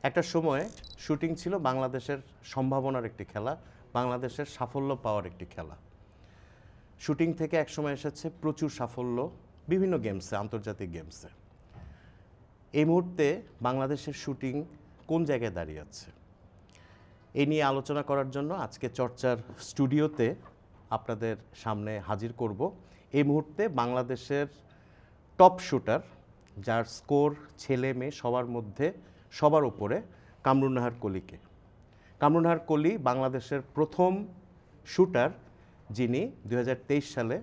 একটা সময়ে শুটিং ছিল বাংলাদেশের সম্ভাবনার একটি খেলা, বাংলাদেশের সাফল্য পাওয়ার একটি খেলা। শুটিং থেকে একসময় এসেছে প্রচুর সাফল্য বিভিন্ন গেমসে, আন্তর্জাতিক গেমসে। এই মুহূর্তে বাংলাদেশের শুটিং কোন জায়গায় দাঁড়িয়ে আছে এই নিয়ে আলোচনা করার জন্য আজকে চর্চার স্টুডিওতে আপনাদের সামনে হাজির করব এই মুহূর্তে বাংলাদেশের টপ শুটার, যার স্কোর ছেলে মেয়ে সবার মধ্যে সবার উপরে, কামরুন নাহার কলিকে। কামরুন নাহার কলি বাংলাদেশের প্রথম শুটার যিনি 2023 সালে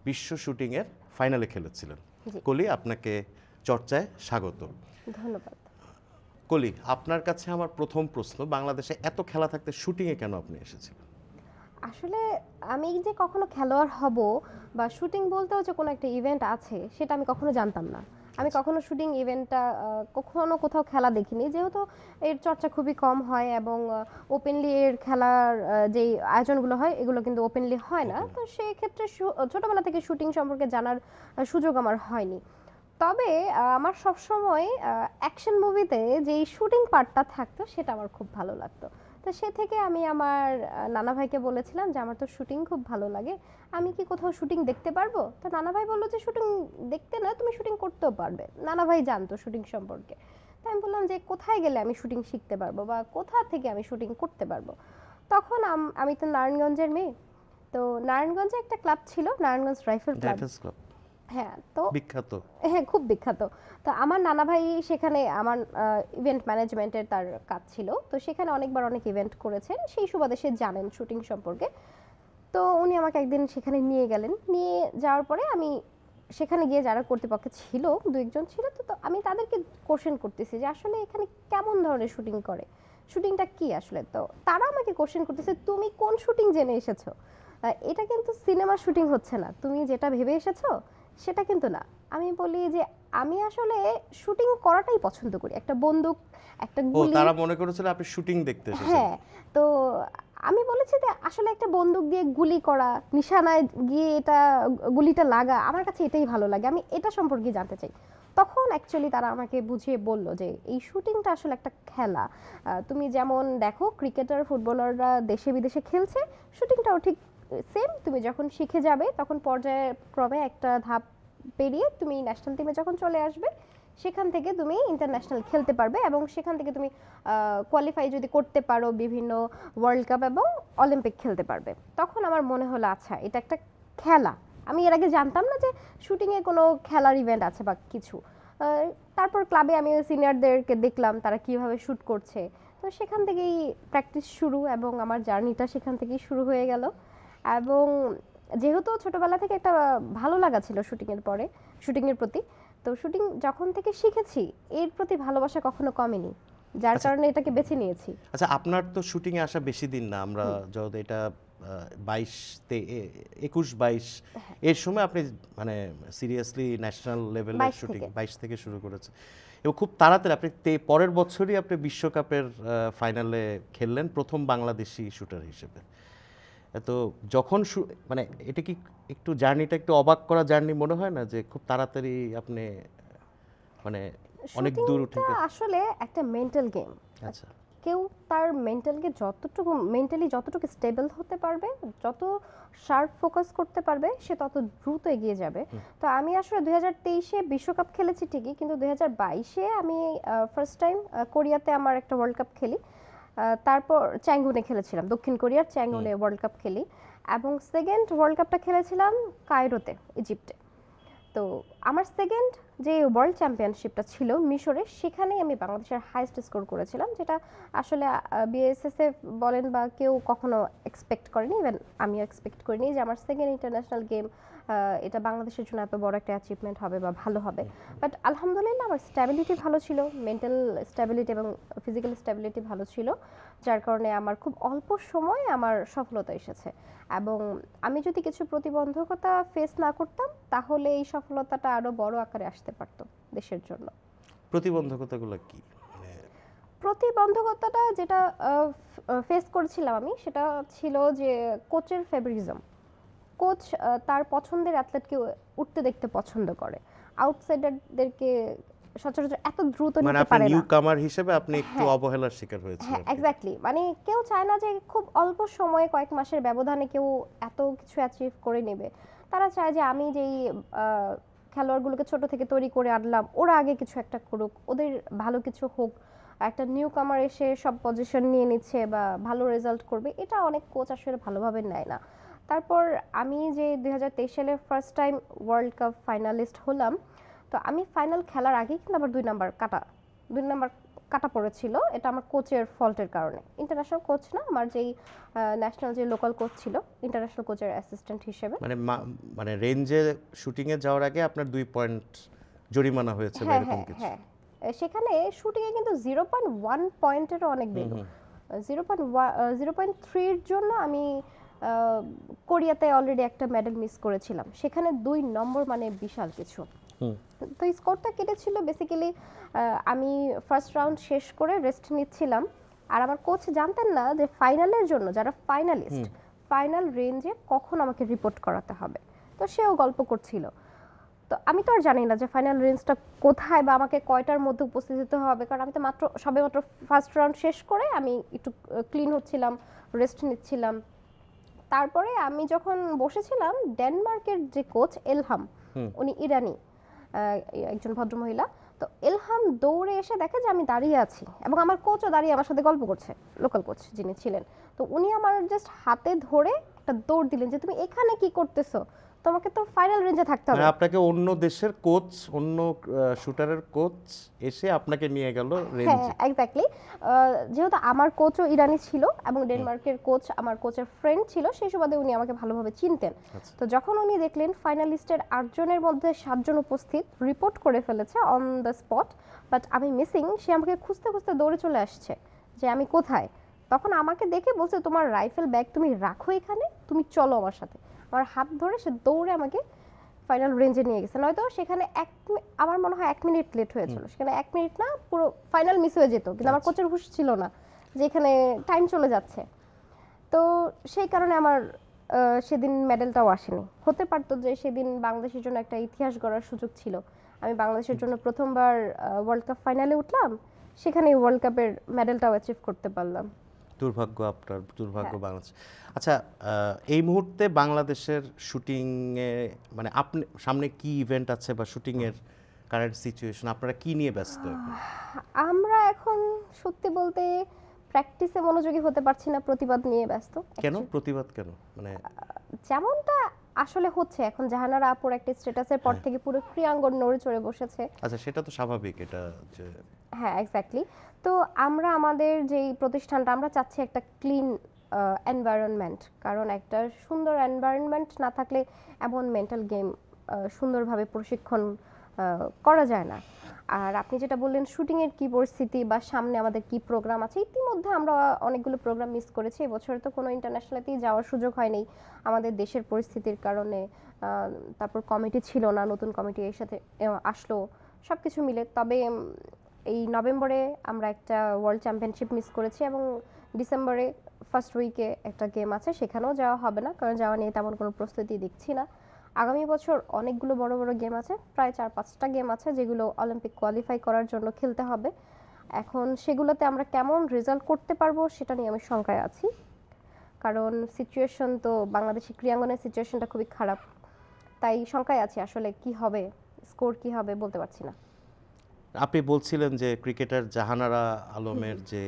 বিশ্ব শুটিংয়ের ফাইনালে খেলেছিলেন। কলি, আপনাকে চর্চায় স্বাগত। ধন্যবাদ। কলি, আপনার কাছে আমার প্রথম প্রশ্ন, বাংলাদেশে এত খেলা থাকতে শুটিংয়ে কেন আপনি এসেছিলেন? আসলে আমি যে কখনো খেলোয়াড় হব বা শুটিং বলতেও যে কোনো একটা ইভেন্ট আছে সেটা আমি কখনো জানতাম না। আমি কখনো শুটিং ইভেন্টটা কখনো কোথাও খেলা দেখিনি, যেহেতু এর চর্চা খুবই কম হয় এবং ওপেনলি এর খেলার যেই আয়োজনগুলো হয় এগুলো কিন্তু ওপেনলি হয় না। তো সেই ক্ষেত্রে ছোটবেলা থেকে শুটিং সম্পর্কে জানার সুযোগ আমার হয়নি। তবে আমার সবসময় অ্যাকশন মুভিতে যেই শুটিং পার্টটা থাকতো সেটা আমার খুব ভালো লাগতো। তো সে থেকে আমি আমার নানা ভাইকে বলেছিলাম যে আমার তো শুটিং খুব ভালো লাগে, আমি কি কোথাও শুটিং দেখতে পারবো? তো নানা ভাই বললো যে শুটিং দেখতে না, তুমি শুটিং করতেও পারবে। নানা ভাই জানতো শুটিং সম্পর্কে। তাই আমি বললাম যে কোথায় গেলে আমি শুটিং শিখতে পারবো বা কোথা থেকে আমি শুটিং করতে পারবো। তখন আমি তো নারায়ণগঞ্জের মেয়ে, তো নারায়ণগঞ্জে একটা ক্লাব ছিল, নারায়ণগঞ্জ রাইফেল ক্লাব। হ্যাঁ, তো বিখ্যাত, হ্যাঁ খুব বিখ্যাত। তো আমার নানা ভাই সেখানে আমার ইভেন্ট ম্যানেজমেন্টের তার কাজ ছিল, তো সেখানে অনেকবার অনেক ইভেন্ট করেছেন, সেই সুবাদে সে জানেন শুটিং সম্পর্কে। তো উনি আমাকে একদিন সেখানে নিয়ে গেলেন, নিয়ে যাওয়ার পরে আমি সেখানে গিয়ে যারা কর্তৃপক্ষ ছিল দু একজন ছিল, তো আমি তাদেরকে কোশ্চেন করতেছি যে আসলে এখানে কেমন ধরনের শুটিং করে, শুটিংটা কি আসলে। তো তারা আমাকে কোশ্চেন করতেছে তুমি কোন শুটিং জেনে এসেছো, এটা কিন্তু সিনেমা শুটিং হচ্ছে না, তুমি যেটা ভেবে এসেছো সেটা কিন্তু না। আমি বলি যে আমি আসলে শুটিং করাটাই পছন্দ করি, একটা বন্দুক, একটা গুলি। তারা মনে করেছিল আপনি শুটিং দেখতে এসেছেন। হ্যাঁ, তো আমি বলেছি যে আসলে একটা বন্দুক দিয়ে গুলি করা, নিশানায় গিয়ে এটা গুলিটা লাগা, আমার কাছে এটাই ভালো লাগে, আমি এটা সম্পর্কে জানতে চাই। তখন অ্যাকচুয়ালি তারা আমাকে বুঝিয়ে বলল যে এই শুটিংটা আসলে একটা খেলা। তুমি যেমন দেখো ক্রিকেটার, ফুটবলাররা দেশে বিদেশে খেলছে, শুটিংটাও ঠিক সেম। তুমি যখন শিখে যাবে তখন পর্যায়ক্রমে একটা ধাপ পেরিয়ে তুমি ন্যাশনাল টিমে যখন চলে আসবে, সেখান থেকে তুমি ইন্টারন্যাশনাল খেলতে পারবে এবং সেখান থেকে তুমি কোয়ালিফাই যদি করতে পারো বিভিন্ন ওয়ার্ল্ড কাপ এবং অলিম্পিক খেলতে পারবে। তখন আমার মনে হলো আচ্ছা এটা একটা খেলা, আমি এর আগে জানতাম না যে শুটিংয়ে কোনো খেলার ইভেন্ট আছে বা কিছু। তারপর ক্লাবে আমি সিনিয়রদেরকে দেখলাম তারা কিভাবে শ্যুট করছে, তো সেখান থেকেই প্র্যাকটিস শুরু এবং আমার জার্নিটা সেখান থেকেই শুরু হয়ে গেল। এবং যেহেতু ছোটবেলা থেকে একটা ভালো লাগা ছিল শুটিংয়ের প্রতি, তো শুটিং যখন থেকে শিখেছি এর প্রতি ভালোবাসা কখনো কমেনি, যার কারণে এটাকে বেছে নিয়েছি। আচ্ছা, আপনার তো শুটিং এ আসা বেশি দিন না, আমরা যত এটা 21-22 এর সময় আপনি মানে সিরিয়াসলি ন্যাশনাল লেভেলের শুটিং 22 থেকে শুরু করেছে এবং খুব তাড়াতাড়ি আপনি পরের বছরই আপনি বিশ্বকাপের ফাইনালে খেললেন প্রথম বাংলাদেশি শুটার হিসেবে। তো যখন মানে এটা কি একটু জার্নিটা একটু অবাক করা জার্নি মনে হয় না, যে খুব তাড়াতাড়ি আপনি মানে অনেক দূর উঠে গেলেন? আসলে একটা মেন্টাল গেম। আচ্ছা, কেউ তার মেন্টালি যতটুকু স্টেবল হতে পারবে, যত শার্প ফোকাস করতে পারবে, সে তত দ্রুত এগিয়ে যাবে। তো আমি আসলে 2023-এ বিশ্বকাপ খেলেছি ঠিকই, কিন্তু 2022-এ আমি ফার্স্ট টাইম কোরিয়াতে আমার একটা ওয়ার্ল্ড কাপ খেলি। তারপর চ্যাঙ্গুনে খেলেছিলাম, দক্ষিণ কোরিয়ার চ্যাঙ্গুনে ওয়ার্ল্ড কাপ খেলি, এবং সেকেন্ড ওয়ার্ল্ড কাপটা খেলেছিলাম কায়রোতে, ইজিপ্টে। তো আমার সেকেন্ড যে ওয়ার্ল্ড চ্যাম্পিয়নশিপটা ছিল মিশরে, সেখানেই আমি বাংলাদেশের হাইয়েস্ট স্কোর করেছিলাম, যেটা আসলে বিএসএসএফ বলেন বা কেউ কখনো এক্সপেক্ট করেনি, ইভেন আমিও এক্সপেক্ট করিনি যে আমার সেকেন্ড ইন্টারন্যাশনাল গেম এটা বাংলাদেশের জন্য এত বড় একটা অ্যাচিভমেন্ট হবে বা ভালো হবে। বাট আলহামদুলিল্লাহ আমার স্ট্যাবিলিটি ভালো ছিল, মেন্টাল স্ট্যাবিলিটি এবং ফিজিক্যাল স্ট্যাবিলিটি ভালো ছিল, যার কারণে আমার খুব অল্প সময়ে আমার সফলতা এসেছে। এবং আমি যদি কিছু প্রতিবন্ধকতা ফেস না করতাম তাহলে এই সফলতাটা আরো বড় আকারে আসতে পারতো দেশের জন্য। প্রতিবন্ধকতাগুলো কি? প্রতিবন্ধকতাটা যেটা ফেস করেছিলাম আমি, সেটা ছিল যে কোচের ফেভারিজম। কোচ তার পছন্দের অ্যাথলেটকে উঠতে দেখতে পছন্দ করে, আউটসাইডারদেরকে সচরাচর এত দ্রুত মানে নিতে আপনি পারে নিউ না। কামার হিসেবে আপনি একটু হ্যাঁ। অবহেলার শিকার হয়েছেন হ্যাঁ আর কি। এক্স্যাক্টলি, মানে কেউ চায় না যে খুব অল্প সময়ে কয়েক মাসের ব্যবধানে কেউ এত কিছু অ্যাচিভ করে নেবে। তারা চায় যে আমি যেই আহ, খেলোয়াড়গুলোকে ছোট থেকে তৈরি করে আনলাম, ওরা আগে কিছু একটা করুক, ওদের ভালো কিছু হোক। একটা নিউ কামার এসে সব পজিশন নিয়ে নিচ্ছে বা ভালো রেজাল্ট করবে, এটা অনেক কোচ আসলে ভালোভাবে নেয় না। তারপর আমি যে 2023 সালে first time world cup finalist হলাম, তো আমি ফাইনাল খেলার আগেই কিন্তু আমার 2 নাম্বার কাটা পড়েছিল। এটা আমার কোচের ফল্টের কারণে, ইন্টারন্যাশনাল কোচ না, আমার যেই ন্যাশনাল যে লোকাল কোচ ছিল, ইন্টারন্যাশনাল কোচের অ্যাসিস্ট্যান্ট হিসেবে। মানে মানে রেঞ্জে শুটিং এ যাওয়ার আগে আপনার 2 পয়েন্ট জরিমানা হয়েছে বা হ্যাঁ এরকম হ্যাঁ কিছু। হ্যাঁ, সেখানে শুটিংয়ে কিন্তু 0.1 পয়েন্টেরও অনেক বেশি। 0.3-এর জন্য আমি আহ, কোরিয়াতে অলরেডি একটা মেডেল মিস করেছিলাম, সেখানে 2 নম্বর মানে বিশাল কিছু। হুম। তো স্কোরটা কেটেছিল বেসিক্যালি, আমি ফার্স্ট রাউন্ড শেষ করে রেস্ট নিচ্ছিলাম, আর আমার কোচ জানতেন না যে ফাইনালের জন্য যারা ফাইনালিস্ট, ফাইনাল রেঞ্জে কখন আমাকে রিপোর্ট করাতে হবে। তো সেও গল্প করছিল, তো আমি তো আর জানি না যে ফাইনাল রেঞ্জটা কোথায় বা আমাকে কয়টার মধ্যে উপস্থিত হতে হবে, কারণ আমি তো সবেমাত্র ফার্স্ট রাউন্ড শেষ করে আমি একটু ক্লিন হচ্ছিলাম, রেস্ট নিচ্ছিলাম। তারপরে আমি যখন বসেছিলাম, ডেনমার্কের যে কোচ এলহাম, উনি ইরানি একজন ভদ্রমহিলা। তো এলহাম দৌড়ে এসে দেখে যে আমি দাঁড়িয়ে আছি এবং আমার কোচও দাঁড়িয়ে আমার সাথে গল্প করছে, লোকাল কোচ যিনি ছিলেন। তো উনি আমার জাস্ট হাতে ধরে একটা দৌড় দিলেন যে তুমি এখানে কি করতেছো, তোমাকে তো ফাইনাল রেঞ্জে থাকতে হবে। মানে আপনাকে অন্য দেশের কোচ, অন্য শুটারের কোচ এসে আপনাকে নিয়ে গেল হ্যাঁ রেঞ্জে। এক্স্যাক্টলি, যেহেতু আমার কোচও ইরানি ছিল এবং ডেনমার্কের কোচ আমার কোচের ফ্রেন্ড ছিল, সেই সুবাদে উনি আমাকে ভালোভাবে চিনতেন। আচ্ছা। তো যখন উনি দেখলেন ফাইনালিস্টের 8 জনের মধ্যে 7 জন উপস্থিত, রিপোর্ট করে ফেলেছে অন দ্য স্পট, বাট আমি মিসিং, সে আমাকে খুঁজতে খুঁজতে দৌড়ে চলে আসছে যে আমি কোথায়। তখন আমাকে দেখে বলছে তোমার রাইফেল ব্যাগ তুমি রাখো এখানে, তুমি চলো আমার সাথে। আমার হাত ধরে সে দৌড়ে আমাকে ফাইনাল রেঞ্জে নিয়ে গেছে, নয়তো সেখানে আমার মনে হয় 1 মিনিট লেট হয়েছিল, সেখানে 1 মিনিট না পুরো ফাইনাল মিস হয়ে যেত, কিন্তু আমার কোচের হুঁশ ছিল না যে এখানে টাইম চলে যাচ্ছে। তো সেই কারণে আমার সেদিন মেডেলটাও আসেনি। হতে পারতো যে সেদিন বাংলাদেশের জন্য একটা ইতিহাস গড়ার সুযোগ ছিল, আমি বাংলাদেশের জন্য প্রথমবার ওয়ার্ল্ড কাপ ফাইনালে উঠলাম, সেখানে ওয়ার্ল্ড কাপের মেডেলটাও অ্যাচিভ করতে পারলাম। দুর্ভাগ্য আপনার, দুর্ভাগ্য হ্যাঁ। বাংলাদেশ। আচ্ছা, এই মুহূর্তে বাংলাদেশের শুটিংয়ে মানে আপনি সামনে কি ইভেন্ট আছে বা শুটিংয়ের কারেন্ট সিচুয়েশন, আপনারা কি নিয়ে ব্যস্ত এখন? আমরা এখন সত্যি বলতে প্র্যাকটিসে মনোযোগী হতে পারছি না, প্রতিবাদ নিয়ে ব্যস্ত। কেন প্রতিবাদ কেন? মানে যেমনটা আসলে হচ্ছে এখন, জাহানারা আপুর একটা স্ট্যাটাসের পর থেকে পুরো ক্রীড়াঙ্গন নড়ে চড়ে বসেছে। আচ্ছা, সেটা তো স্বাভাবিক, এটা যে হ্যাঁ এক্স্যাক্টলি। তো আমরা আমাদের যেই প্রতিষ্ঠানটা, আমরা চাচ্ছি একটা ক্লিন এনভায়রনমেন্ট, কারণ একটা সুন্দর এনভায়রনমেন্ট না থাকলে এমন মেন্টাল গেম সুন্দরভাবে প্রশিক্ষণ করা যায় না। আর আপনি যেটা বললেন শুটিংয়ের কি পরিস্থিতি বা সামনে আমাদের কি প্রোগ্রাম আছে, ইতিমধ্যে আমরা অনেকগুলো প্রোগ্রাম মিস করেছি এবছরে, তো কোনো ইন্টারন্যাশনালেতেই যাওয়ার সুযোগ হয়নি আমাদের দেশের পরিস্থিতির কারণে। তারপর কমিটি ছিল না, নতুন কমিটি এর সাথে আসলো, সব কিছু মিলে। তবে এই নভেম্বরে আমরা একটা ওয়ার্ল্ড চ্যাম্পিয়নশিপ মিস করেছি এবং ডিসেম্বরে ফার্স্ট উইকে একটা গেম আছে, সেখানেও যাওয়া হবে না, কারণ যাওয়া নিয়ে তেমন কোনো প্রস্তুতি দেখছি না। আগামী বছর অনেকগুলো বড় বড় গেম আছে, প্রায় 4-5টা গেম আছে যেগুলো অলিম্পিক কোয়ালিফাই করার জন্য খেলতে হবে। এখন সেগুলোতে আমরা কেমন রেজাল্ট করতে পারবো সেটা নিয়ে আমি শঙ্কায় আছি, কারণ সিচুয়েশন তো বাংলাদেশের ক্রীড়াঙ্গনের সিচুয়েশনটা খুবই খারাপ, তাই শঙ্কায় আছি আসলে কি হবে, স্কোর কি হবে বলতে পারছি না। আপনি বলছিলেন যে ক্রিকেটার জাহানারা আলমের যে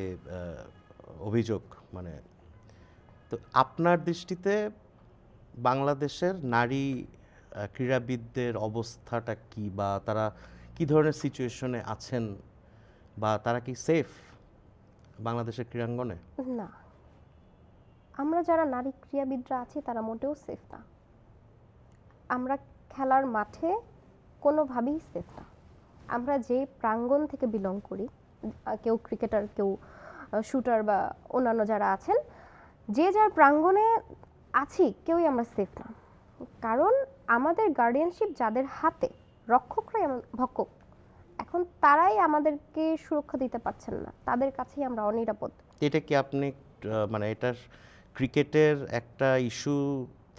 অভিযোগ, মানে তো আপনার দৃষ্টিতে বাংলাদেশের নারী ক্রীড়াবিদদের অবস্থাটা কি, বা তারা কি ধরনের সিচুয়েশনে আছেন, বা তারা কি সেফ বাংলাদেশের ক্রীড়াঙ্গনে? না, আমরা যারা নারী ক্রীড়াবিদরা আছি তারা মোটেও সেফ না। আমরা খেলার মাঠে কোনোভাবেই সেফ না। আমরা যে প্রাঙ্গণ থেকে বিলং করি, কেউ ক্রিকেটার, কেউ শুটার বা অন্যান্য যারা আছেন, যে যার প্রাঙ্গণে আছি, কেউই আমরা সেফ না। কারণ আমাদের গার্ডিয়ানশিপ যাদের হাতে, রক্ষকরাই ভক্ষক, এখন তারাই আমাদেরকে সুরক্ষা দিতে পারছেন না, তাদের কাছেই আমরা অনিরাপদ। এটা কি আপনি মানে এটা ক্রিকেটের একটা ইস্যু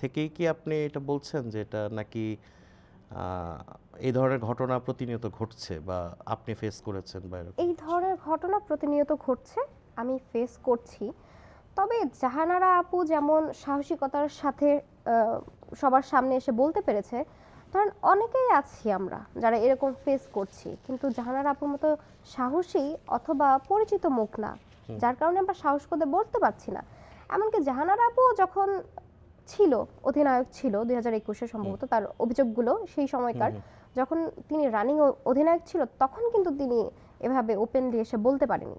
থেকেই কি আপনি এটা বলছেন যে এটা নাকি এই ধরনের ঘটনা প্রতিনিয়ত ঘটছে বা আপনি ফেস করেছেন বা এরকম? এই ধরনের ঘটনা প্রতিনিয়ত ঘটছে, আমি ফেস করছি। তবে জাহানারা আপু যেমন সাহসিকতার সাথে সবার সামনে এসে বলতে পেরেছে, কারণ অনেকেই আছি আমরা যারা এরকম ফেস করছি, কিন্তু জাহানারা আপুর মতো সাহসী অথবা পরিচিত মুখ না, যার কারণে আমরা সাহস করে বলতে পারছি না। এমনকি জাহানারা আপু যখন ছিল, অধিনায়ক ছিল 2021-এ সম্ভবত, তার অভিযোগগুলো সেই সময়কার যখন তিনি রানিং অধিনায়ক ছিল, তখন কিন্তু তিনি এভাবে ওপেনলি এসে বলতে পারেনি।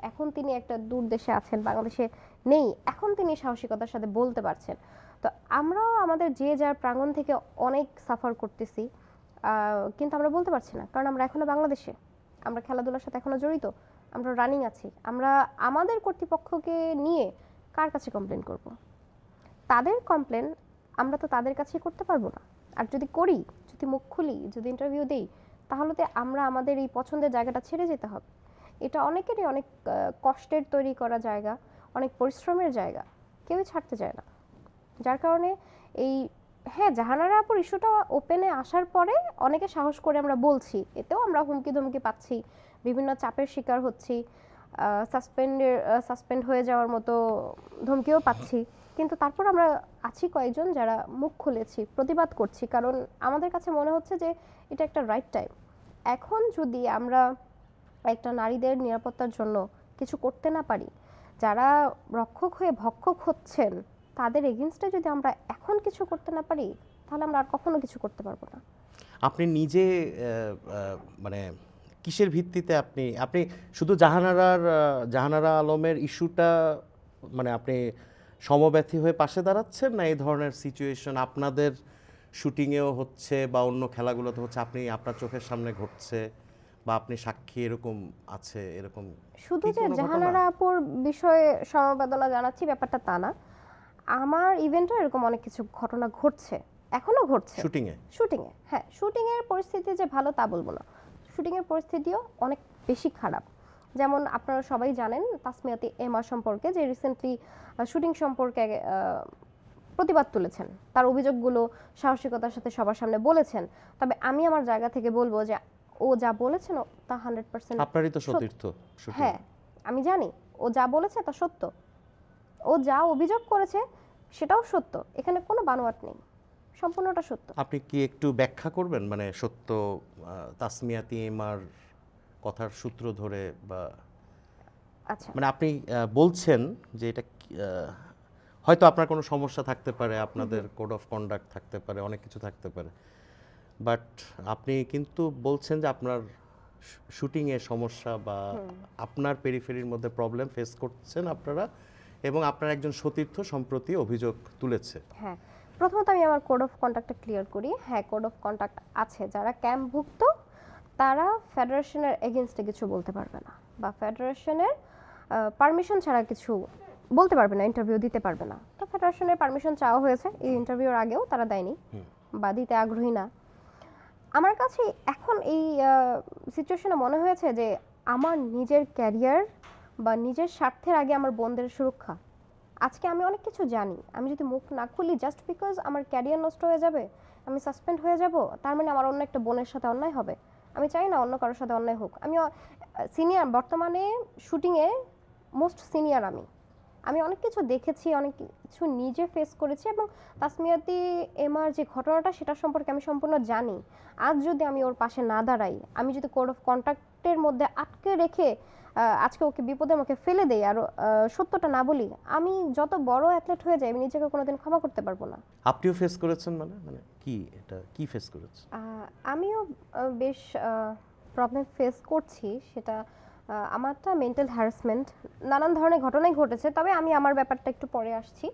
এখন তিনি একটা দূর দেশে আছেন, বাংলাদেশে নেই, এখন তিনি সাহসিকতার সাথে বলতে পারছেন। তো আমরাও আমাদের যে যার প্রাঙ্গণ থেকে অনেক সাফার করতেছি, কিন্তু আমরা বলতে পারছি না, কারণ আমরা এখনো বাংলাদেশে, আমরা খেলাধুলার সাথে এখনো জড়িত, আমরা রানিং আছি। আমরা আমাদের কর্তৃপক্ষকে নিয়ে কার কাছে কমপ্লেন করব? তাদের কমপ্লেন আমরা তো তাদের কাছেই করতে পারবো না। আর যদি করি, যদি মুখ খুলি, যদি ইন্টারভিউ দেই, তাহলে তো আমরা আমাদের এই পছন্দের জায়গাটা ছেড়ে যেতে হবে। এটা অনেকেরই অনেক কষ্টের তৈরি করা জায়গা, অনেক পরিশ্রমের জায়গা, কেউই ছাড়তে চায় না। যার কারণে এই, হ্যাঁ, জাহানারা আপুর ইস্যুটা ওপেনে আসার পরে অনেকে সাহস করে আমরা বলছি, এতেও আমরা হুমকি ধমকি পাচ্ছি, বিভিন্ন চাপের শিকার হচ্ছি, সাসপেন্ড হয়ে যাওয়ার মতো ধমকিও পাচ্ছি, কিন্তু তারপর আমরা আছি কয়েকজন যারা মুখ খুলেছি, প্রতিবাদ করছি, কারণ আমাদের কাছে মনে হচ্ছে যে এটা একটা রাইট টাইম। এখন যদি আমরা একটা নারীদের নিরাপত্তার জন্য কিছু করতে না পারি, যারা রক্ষক হয়ে ভক্ষক হচ্ছেন তাদের এগেনস্টে যদি আমরা এখন কিছু করতে না পারি, তাহলে আমরা আর কখনো কিছু করতে পারবো না। আপনি নিজে মানে কিসের ভিত্তিতে আপনি আপনি শুধু জাহানারা আলমের ইস্যুটা, মানে আপনি সমব্যথী হয়ে পাশে দাঁড়াচ্ছেন, না এই ধরনের সিচুয়েশন আপনাদের শুটিংয়েও হচ্ছে বা অন্য খেলাগুলোতে হচ্ছে, আপনি আপনার চোখের সামনে ঘটছে বা আপনি সাক্ষী এরকম আছে, এরকম শুধু কি যে কোনো ঘটনা? জাহানারা আপুর বিষয়ে সমবেদনা জানাচ্ছি ব্যাপারটা তা না, আমার ইভেন্টও এরকম অনেক কিছু ঘটনা ঘটছে, এখনো ঘটছে। শুটিংয়ে, হ্যাঁ, শুটিংয়ের পরিস্থিতি যে ভালো তা বলবো না, শুটিংয়ের পরিস্থিতিও অনেক বেশি খারাপ। যেমন আপনারা সবাই জানেন তাসমিয়াতি এমা সম্পর্কে, যে রিসেন্টলি শুটিং সম্পর্কে প্রতিবাদ তুলেছেন, তার অভিযোগগুলো সাহসিকতার সাথে সবার সামনে বলেছেন। তবে আমি আমার জায়গা থেকে বলবো যে ও যা বলেছেন তা 100% আপনারই তো সতীর্থ শুটিং। হ্যাঁ, আমি জানি ও যা বলেছে তা সত্য, ও যা অভিযোগ করেছে সেটাও সত্য, এখানে কোনো বানোয়াট নেই, সম্পূর্ণটা সত্য। আপনি কি একটু ব্যাখ্যা করবেন, মানে সত্য তাসমিয়াতি এমার কথার সূত্র ধরে, বা আচ্ছা, মানে আপনি বলছেন যে এটা হয়তো আপনার কোনো সমস্যা থাকতে পারে, আপনাদের কোড অফ কন্ডাক্ট থাকতে পারে, অনেক কিছু থাকতে পারে, বাট আপনি কিন্তু বলছেন যে আপনার শুটিংয়ে সমস্যা বা আপনার পেরিফেরির মধ্যে প্রবলেম ফেস করছেন আপনারা, এবং আপনার একজন সতীর্থ সম্প্রতি অভিযোগ তুলেছে। হ্যাঁ, প্রথমত আমি আমার কোড অফ কন্ডাক্টটা ক্লিয়ার করি। হ্যাঁ, কোড অফ কন্ডাক্ট আছে, যারা ক্যাম্পভুক্ত তারা ফেডারেশনের এগেনস্টে কিছু বলতে পারবে না, বা ফেডারেশনের পারমিশন ছাড়া কিছু বলতে পারবে না, ইন্টারভিউ দিতে পারবে না। তো ফেডারেশনের পারমিশন চাওয়া হয়েছে, এই ইন্টারভিউর আগেও তারা দেয়নি বা দিতে আগ্রহী না। আমার কাছে এখন এই সিচুয়েশনে মনে হয়েছে যে আমার নিজের ক্যারিয়ার বা নিজের স্বার্থের আগে আমার বোনদের সুরক্ষা। আজকে আমি অনেক কিছু জানি, আমি যদি মুখ না খুলি জাস্ট বিকজ আমার ক্যারিয়ার নষ্ট হয়ে যাবে, আমি সাসপেন্ড হয়ে যাব, তার মানে আমার অন্য একটা বোনের সাথে অন্যায় হবে। আমি চাই না অন্য কারোর সাথে অন্যায় হোক। আমি সিনিয়র, বর্তমানে শুটিংয়ে মোস্ট সিনিয়র আমি অনেক কিছু দেখেছি, অনেক কিছু নিজে ফেস করেছি, এবং তাসমিয়াতি এমার যে ঘটনাটা সেটা সম্পর্কে আমি সম্পূর্ণ জানি। আজ যদি আমি ওর পাশে না দাঁড়াই, আমি যদি কোড অফ কন্ট্যাক্টের মধ্যে আটকে রেখে আজকে ওকে বিপদের মুখে ফেলে দেই আর সত্যটা না বলি, আমি যত বড় অ্যাথলেট হয়ে যাই, আমি নিজেকে কোনোদিন ক্ষমা করতে পারবো না। আপনিও ফেস করেছেন, মানে মানে কি এটা কি ফেস করেছেন? আমিও বেশ প্রবলেম ফেস করছি, সেটা আমারটা মেন্টাল হ্যারাসমেন্ট, নানান ধরনের ঘটনাই ঘটেছে। তবে আমি আমার ব্যাপারটা একটু পরে আসছি।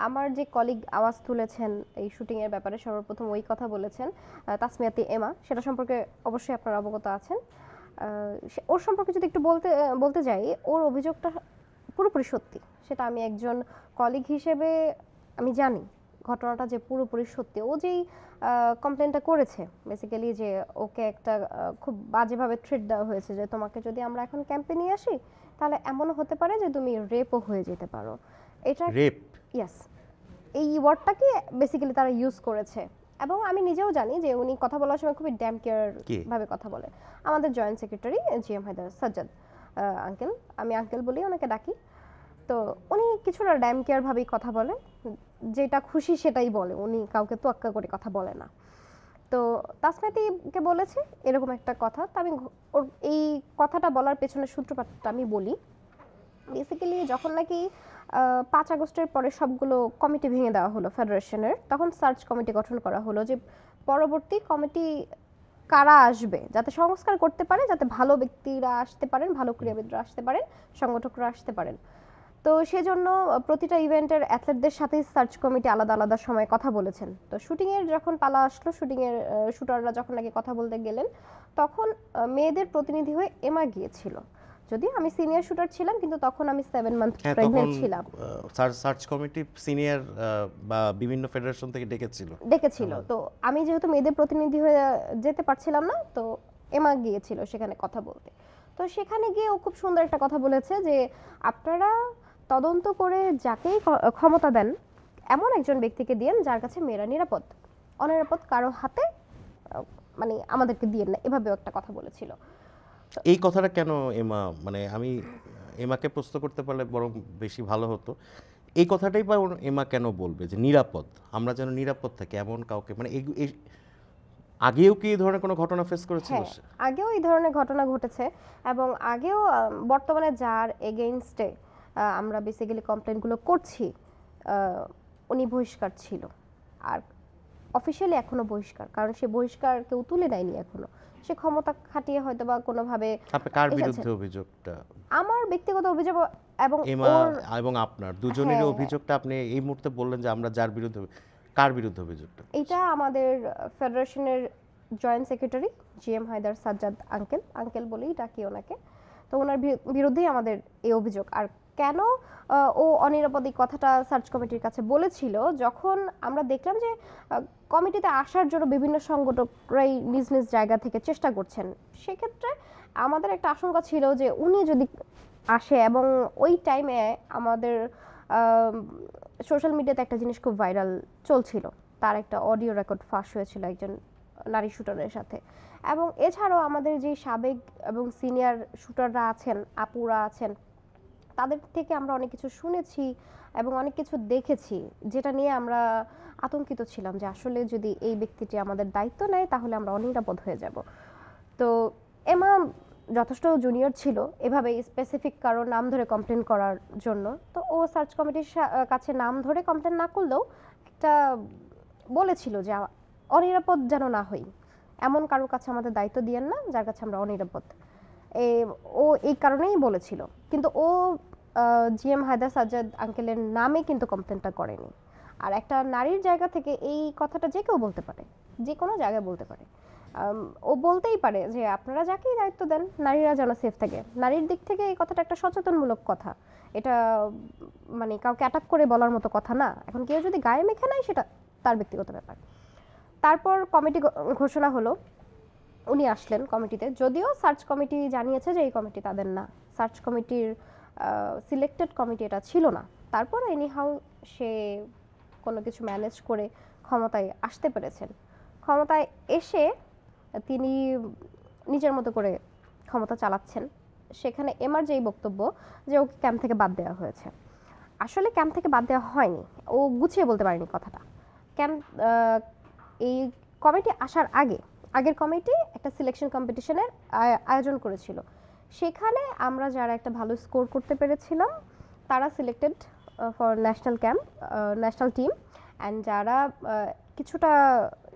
আমার যে কলিগ আওয়াজ তুলেছেন এই শুটিংয়ের ব্যাপারে, সর্বপ্রথম ওই কথা বলেছেন তাসমিয়াতি এমা, সেটা সম্পর্কে অবশ্যই আপনারা অবগত আছেন। ওর সম্পর্কে যদি একটু বলতে যাই, ওর অভিযোগটা পুরোপুরি সত্যি, সেটা আমি একজন কলিগ হিসেবে আমি জানি ঘটনাটা যে পুরোপুরি সত্যি। ও যেই কমপ্লেনটা করেছে বেসিক্যালি, যে ওকে একটা খুব বাজেভাবে থ্রেট দেওয়া হয়েছে যে তোমাকে যদি আমরা এখন ক্যাম্পে নিয়ে আসি তাহলে এমনও হতে পারে যে তুমি রেপও হয়ে যেতে পারো। এটা রেপ? ইয়েস, এই ওয়ার্ডটাকে বেসিক্যালি তারা ইউজ করেছে। এবং আমি নিজেও জানি যে উনি কথা বলার সময় খুবই ড্যাম কেয়ার কে? ভাবে কথা বলে। আমাদের joint secretary GM Haider Sajjad uncle, আমি আঙ্কেল বলি ওনাকে ডাকি। তো উনি কিছুটা ড্যাম কেয়ার ভাবেই কথা বলে, যেটা খুশি সেটাই বলে, উনি কাউকে তোয়াক্কা করে কথা বলে না। তো তাসমাতিকে বলেছে এরকম একটা কথা, তো আমি ওর এই কথাটা বলার পেছনে সূত্রপাতটা আমি বলি। বেসিক্যালি যখন নাকি 5 আগস্টের পরে সবগুলো কমিটি ভেঙে দেওয়া হলো ফেডারেশনের, তখন সার্চ কমিটি গঠন করা হলো যে পরবর্তী কমিটি কারা আসবে, যাতে সংস্কার করতে পারে, যাতে ভালো ব্যক্তিরা আসতে পারেন, ভালো ক্রীড়াবিদরা আসতে পারেন, সংগঠকরা আসতে পারেন। তো সেজন্য প্রতিটা ইভেন্টের অ্যাথলেটদের সাথে সার্চ কমিটি আলাদা আলাদা সময় কথা বলেছেন। তো শুটিংয়ের যখন পালা আসলো, শুটিংয়ের শুটাররা যখন নাকি কথা বলতে গেলেন, তখন মেয়েদের প্রতিনিধি হয়ে এমা গিয়েছিল। যদিও আমি সিনিয়র শুটার ছিলাম, কিন্তু তখন আমি 7 মান্থ হ্যাঁ, তখন প্রেগনেন্ট ছিলাম। সার্চ কমিটি সিনিয়র বা বিভিন্ন ফেডারেশন থেকে ডেকেছিল। তো আমি যেহেতু মেয়েদের প্রতিনিধি হয়ে যেতে পারছিলাম না, তো এমা গিয়েছিল সেখানে কথা বলতে। তো সেখানে গিয়ে ও খুব সুন্দর একটা কথা বলেছে যে আপনারা তদন্ত করে যাকেই ক্ষমতা দেন, এমন একজন ব্যক্তিকে দিয়েন যার কাছে মেয়েরা নিরাপদ, অনিরাপদ কারো হাতে মানে আমাদেরকে দিয়েন না, এভাবেও একটা কথা বলেছিল। এই কথাটা কেন এমা, মানে আমি এমাকে প্রশ্ন করতে পারলে বরং বেশি ভালো হতো। এই কথাটাই বা এমা কেন বলবে যে নিরাপদ, আমরা যেন নিরাপদ থাকি এমন কাউকে, মানে আগেও কি এই ধরনের কোনো ঘটনা ফেস করেছিল হ্যাঁ, সে? আগেও এই ধরনের ঘটনা ঘটেছে, এবং আগেও বর্তমানে যার এগেইনস্টে আমরা বেসিক্যালি কমপ্লেনগুলো করছি, উনি বহিষ্কার ছিল। আর অফিসিয়ালি এখনো বহিষ্কার, কারণ সে বহিষ্কার কেউ তুলে নেয়নি এখনো। সে ক্ষমতা খাটিয়ে হয়তো বা কোনোভাবে আপনি কার এসেছেন। বিরুদ্ধে অভিযোগটা? আমার ব্যক্তিগত অভিযোগ এবং এমা ওর এবং আপনার দুজনেরই হ্যাঁ, অভিযোগটা আপনি এই মুহূর্তে বললেন যে আমরা যার বিরুদ্ধে, কার বিরুদ্ধে অভিযোগটা? এটা আমাদের ফেডারেশনের joint secretary GM Haider Sajjad uncle, uncle বলেই ডাকি ওনাকে। তো ওনার বিরুদ্ধেই আমাদের এই অভিযোগ। আর কেন ও অনিরাপদ এই কথাটা সার্চ কমিটির কাছে বলেছিল, যখন আমরা দেখলাম যে কমিটিতে আসার জন্য বিভিন্ন সংগঠকরাই নিজ নিজ জায়গা থেকে চেষ্টা করছেন, সেক্ষেত্রে আমাদের একটা আশঙ্কা ছিল যে উনি যদি আসে, এবং ওই টাইমে আমাদের সোশ্যাল মিডিয়াতে একটা জিনিস খুব ভাইরাল চলছিল, তার একটা অডিও রেকর্ড ফাঁস হয়েছিল একজন নারী শুটারের সাথে। এবং এছাড়াও আমাদের যে সাবেক এবং সিনিয়র শুটাররা আছেন, আপুরা আছেন, তাদের থেকে আমরা অনেক কিছু শুনেছি এবং অনেক কিছু দেখেছি, যেটা নিয়ে আমরা আতঙ্কিত ছিলাম যে আসলে যদি এই ব্যক্তিটি আমাদের দায়িত্ব নেয় তাহলে আমরা অনিরাপদ হয়ে যাব। তো এমা যথেষ্ট জুনিয়র ছিল এভাবে স্পেসিফিক কারো নাম ধরে কমপ্লেন করার জন্য। তো ও সার্চ কমিটির কাছে নাম ধরে কমপ্লেন না করলেও একটা বলেছিল যে অনিরাপদ যেন না হই, এমন কারোর কাছে আমাদের দায়িত্ব দিয়েন না যার কাছে আমরা অনিরাপদ। ও এই কারণেই বলেছিল, কিন্তু ও জিএম হায়দার সাজ্জাদ আঙ্কেলের নামে কিন্তু কমপ্লেনটা করেনি। আর একটা নারীর জায়গা থেকে এই কথাটা যে কেউ বলতে পারে, যে কোনো জায়গায় বলতে পারে। ও বলতেই পারে যে আপনারা যাকেই দায়িত্ব দেন নারীরা যেন সেফ থাকে। নারীর দিক থেকে এই কথাটা একটা সচেতনমূলক কথা, এটা মানে কাউকে অ্যাটাক করে বলার মতো কথা না। এখন কেউ যদি গায়ে মেখে নেয় সেটা তার ব্যক্তিগত ব্যাপার। তারপর কমিটি ঘোষণা হলো, উনি আসলেন কমিটিতে, যদিও সার্চ কমিটি জানিয়েছে যে এই কমিটি তাদের না, সার্চ কমিটির সিলেক্টেড কমিটি এটা ছিল না। তারপর এনিহাউ সে কোনো কিছু ম্যানেজ করে ক্ষমতায় আসতে পেরেছেন। ক্ষমতায় এসে তিনি নিজের মতো করে ক্ষমতা চালাচ্ছেন। সেখানে এমআর যেই বক্তব্য যে ওকে ক্যাম্প থেকে বাদ দেওয়া হয়েছে, আসলে ক্যাম্প থেকে বাদ দেওয়া হয়নি, ও গুছিয়ে বলতে পারেনি কথাটা। ক্যাম্প এই কমিটি আসার আগের কমিটি একটা সিলেকশন কম্পিটিশনের আয়োজন করেছিল, সেখানে আমরা যারা একটা ভালো স্কোর করতে পেরেছিলাম তারা selected for national camp, national team. And যারা কিছুটা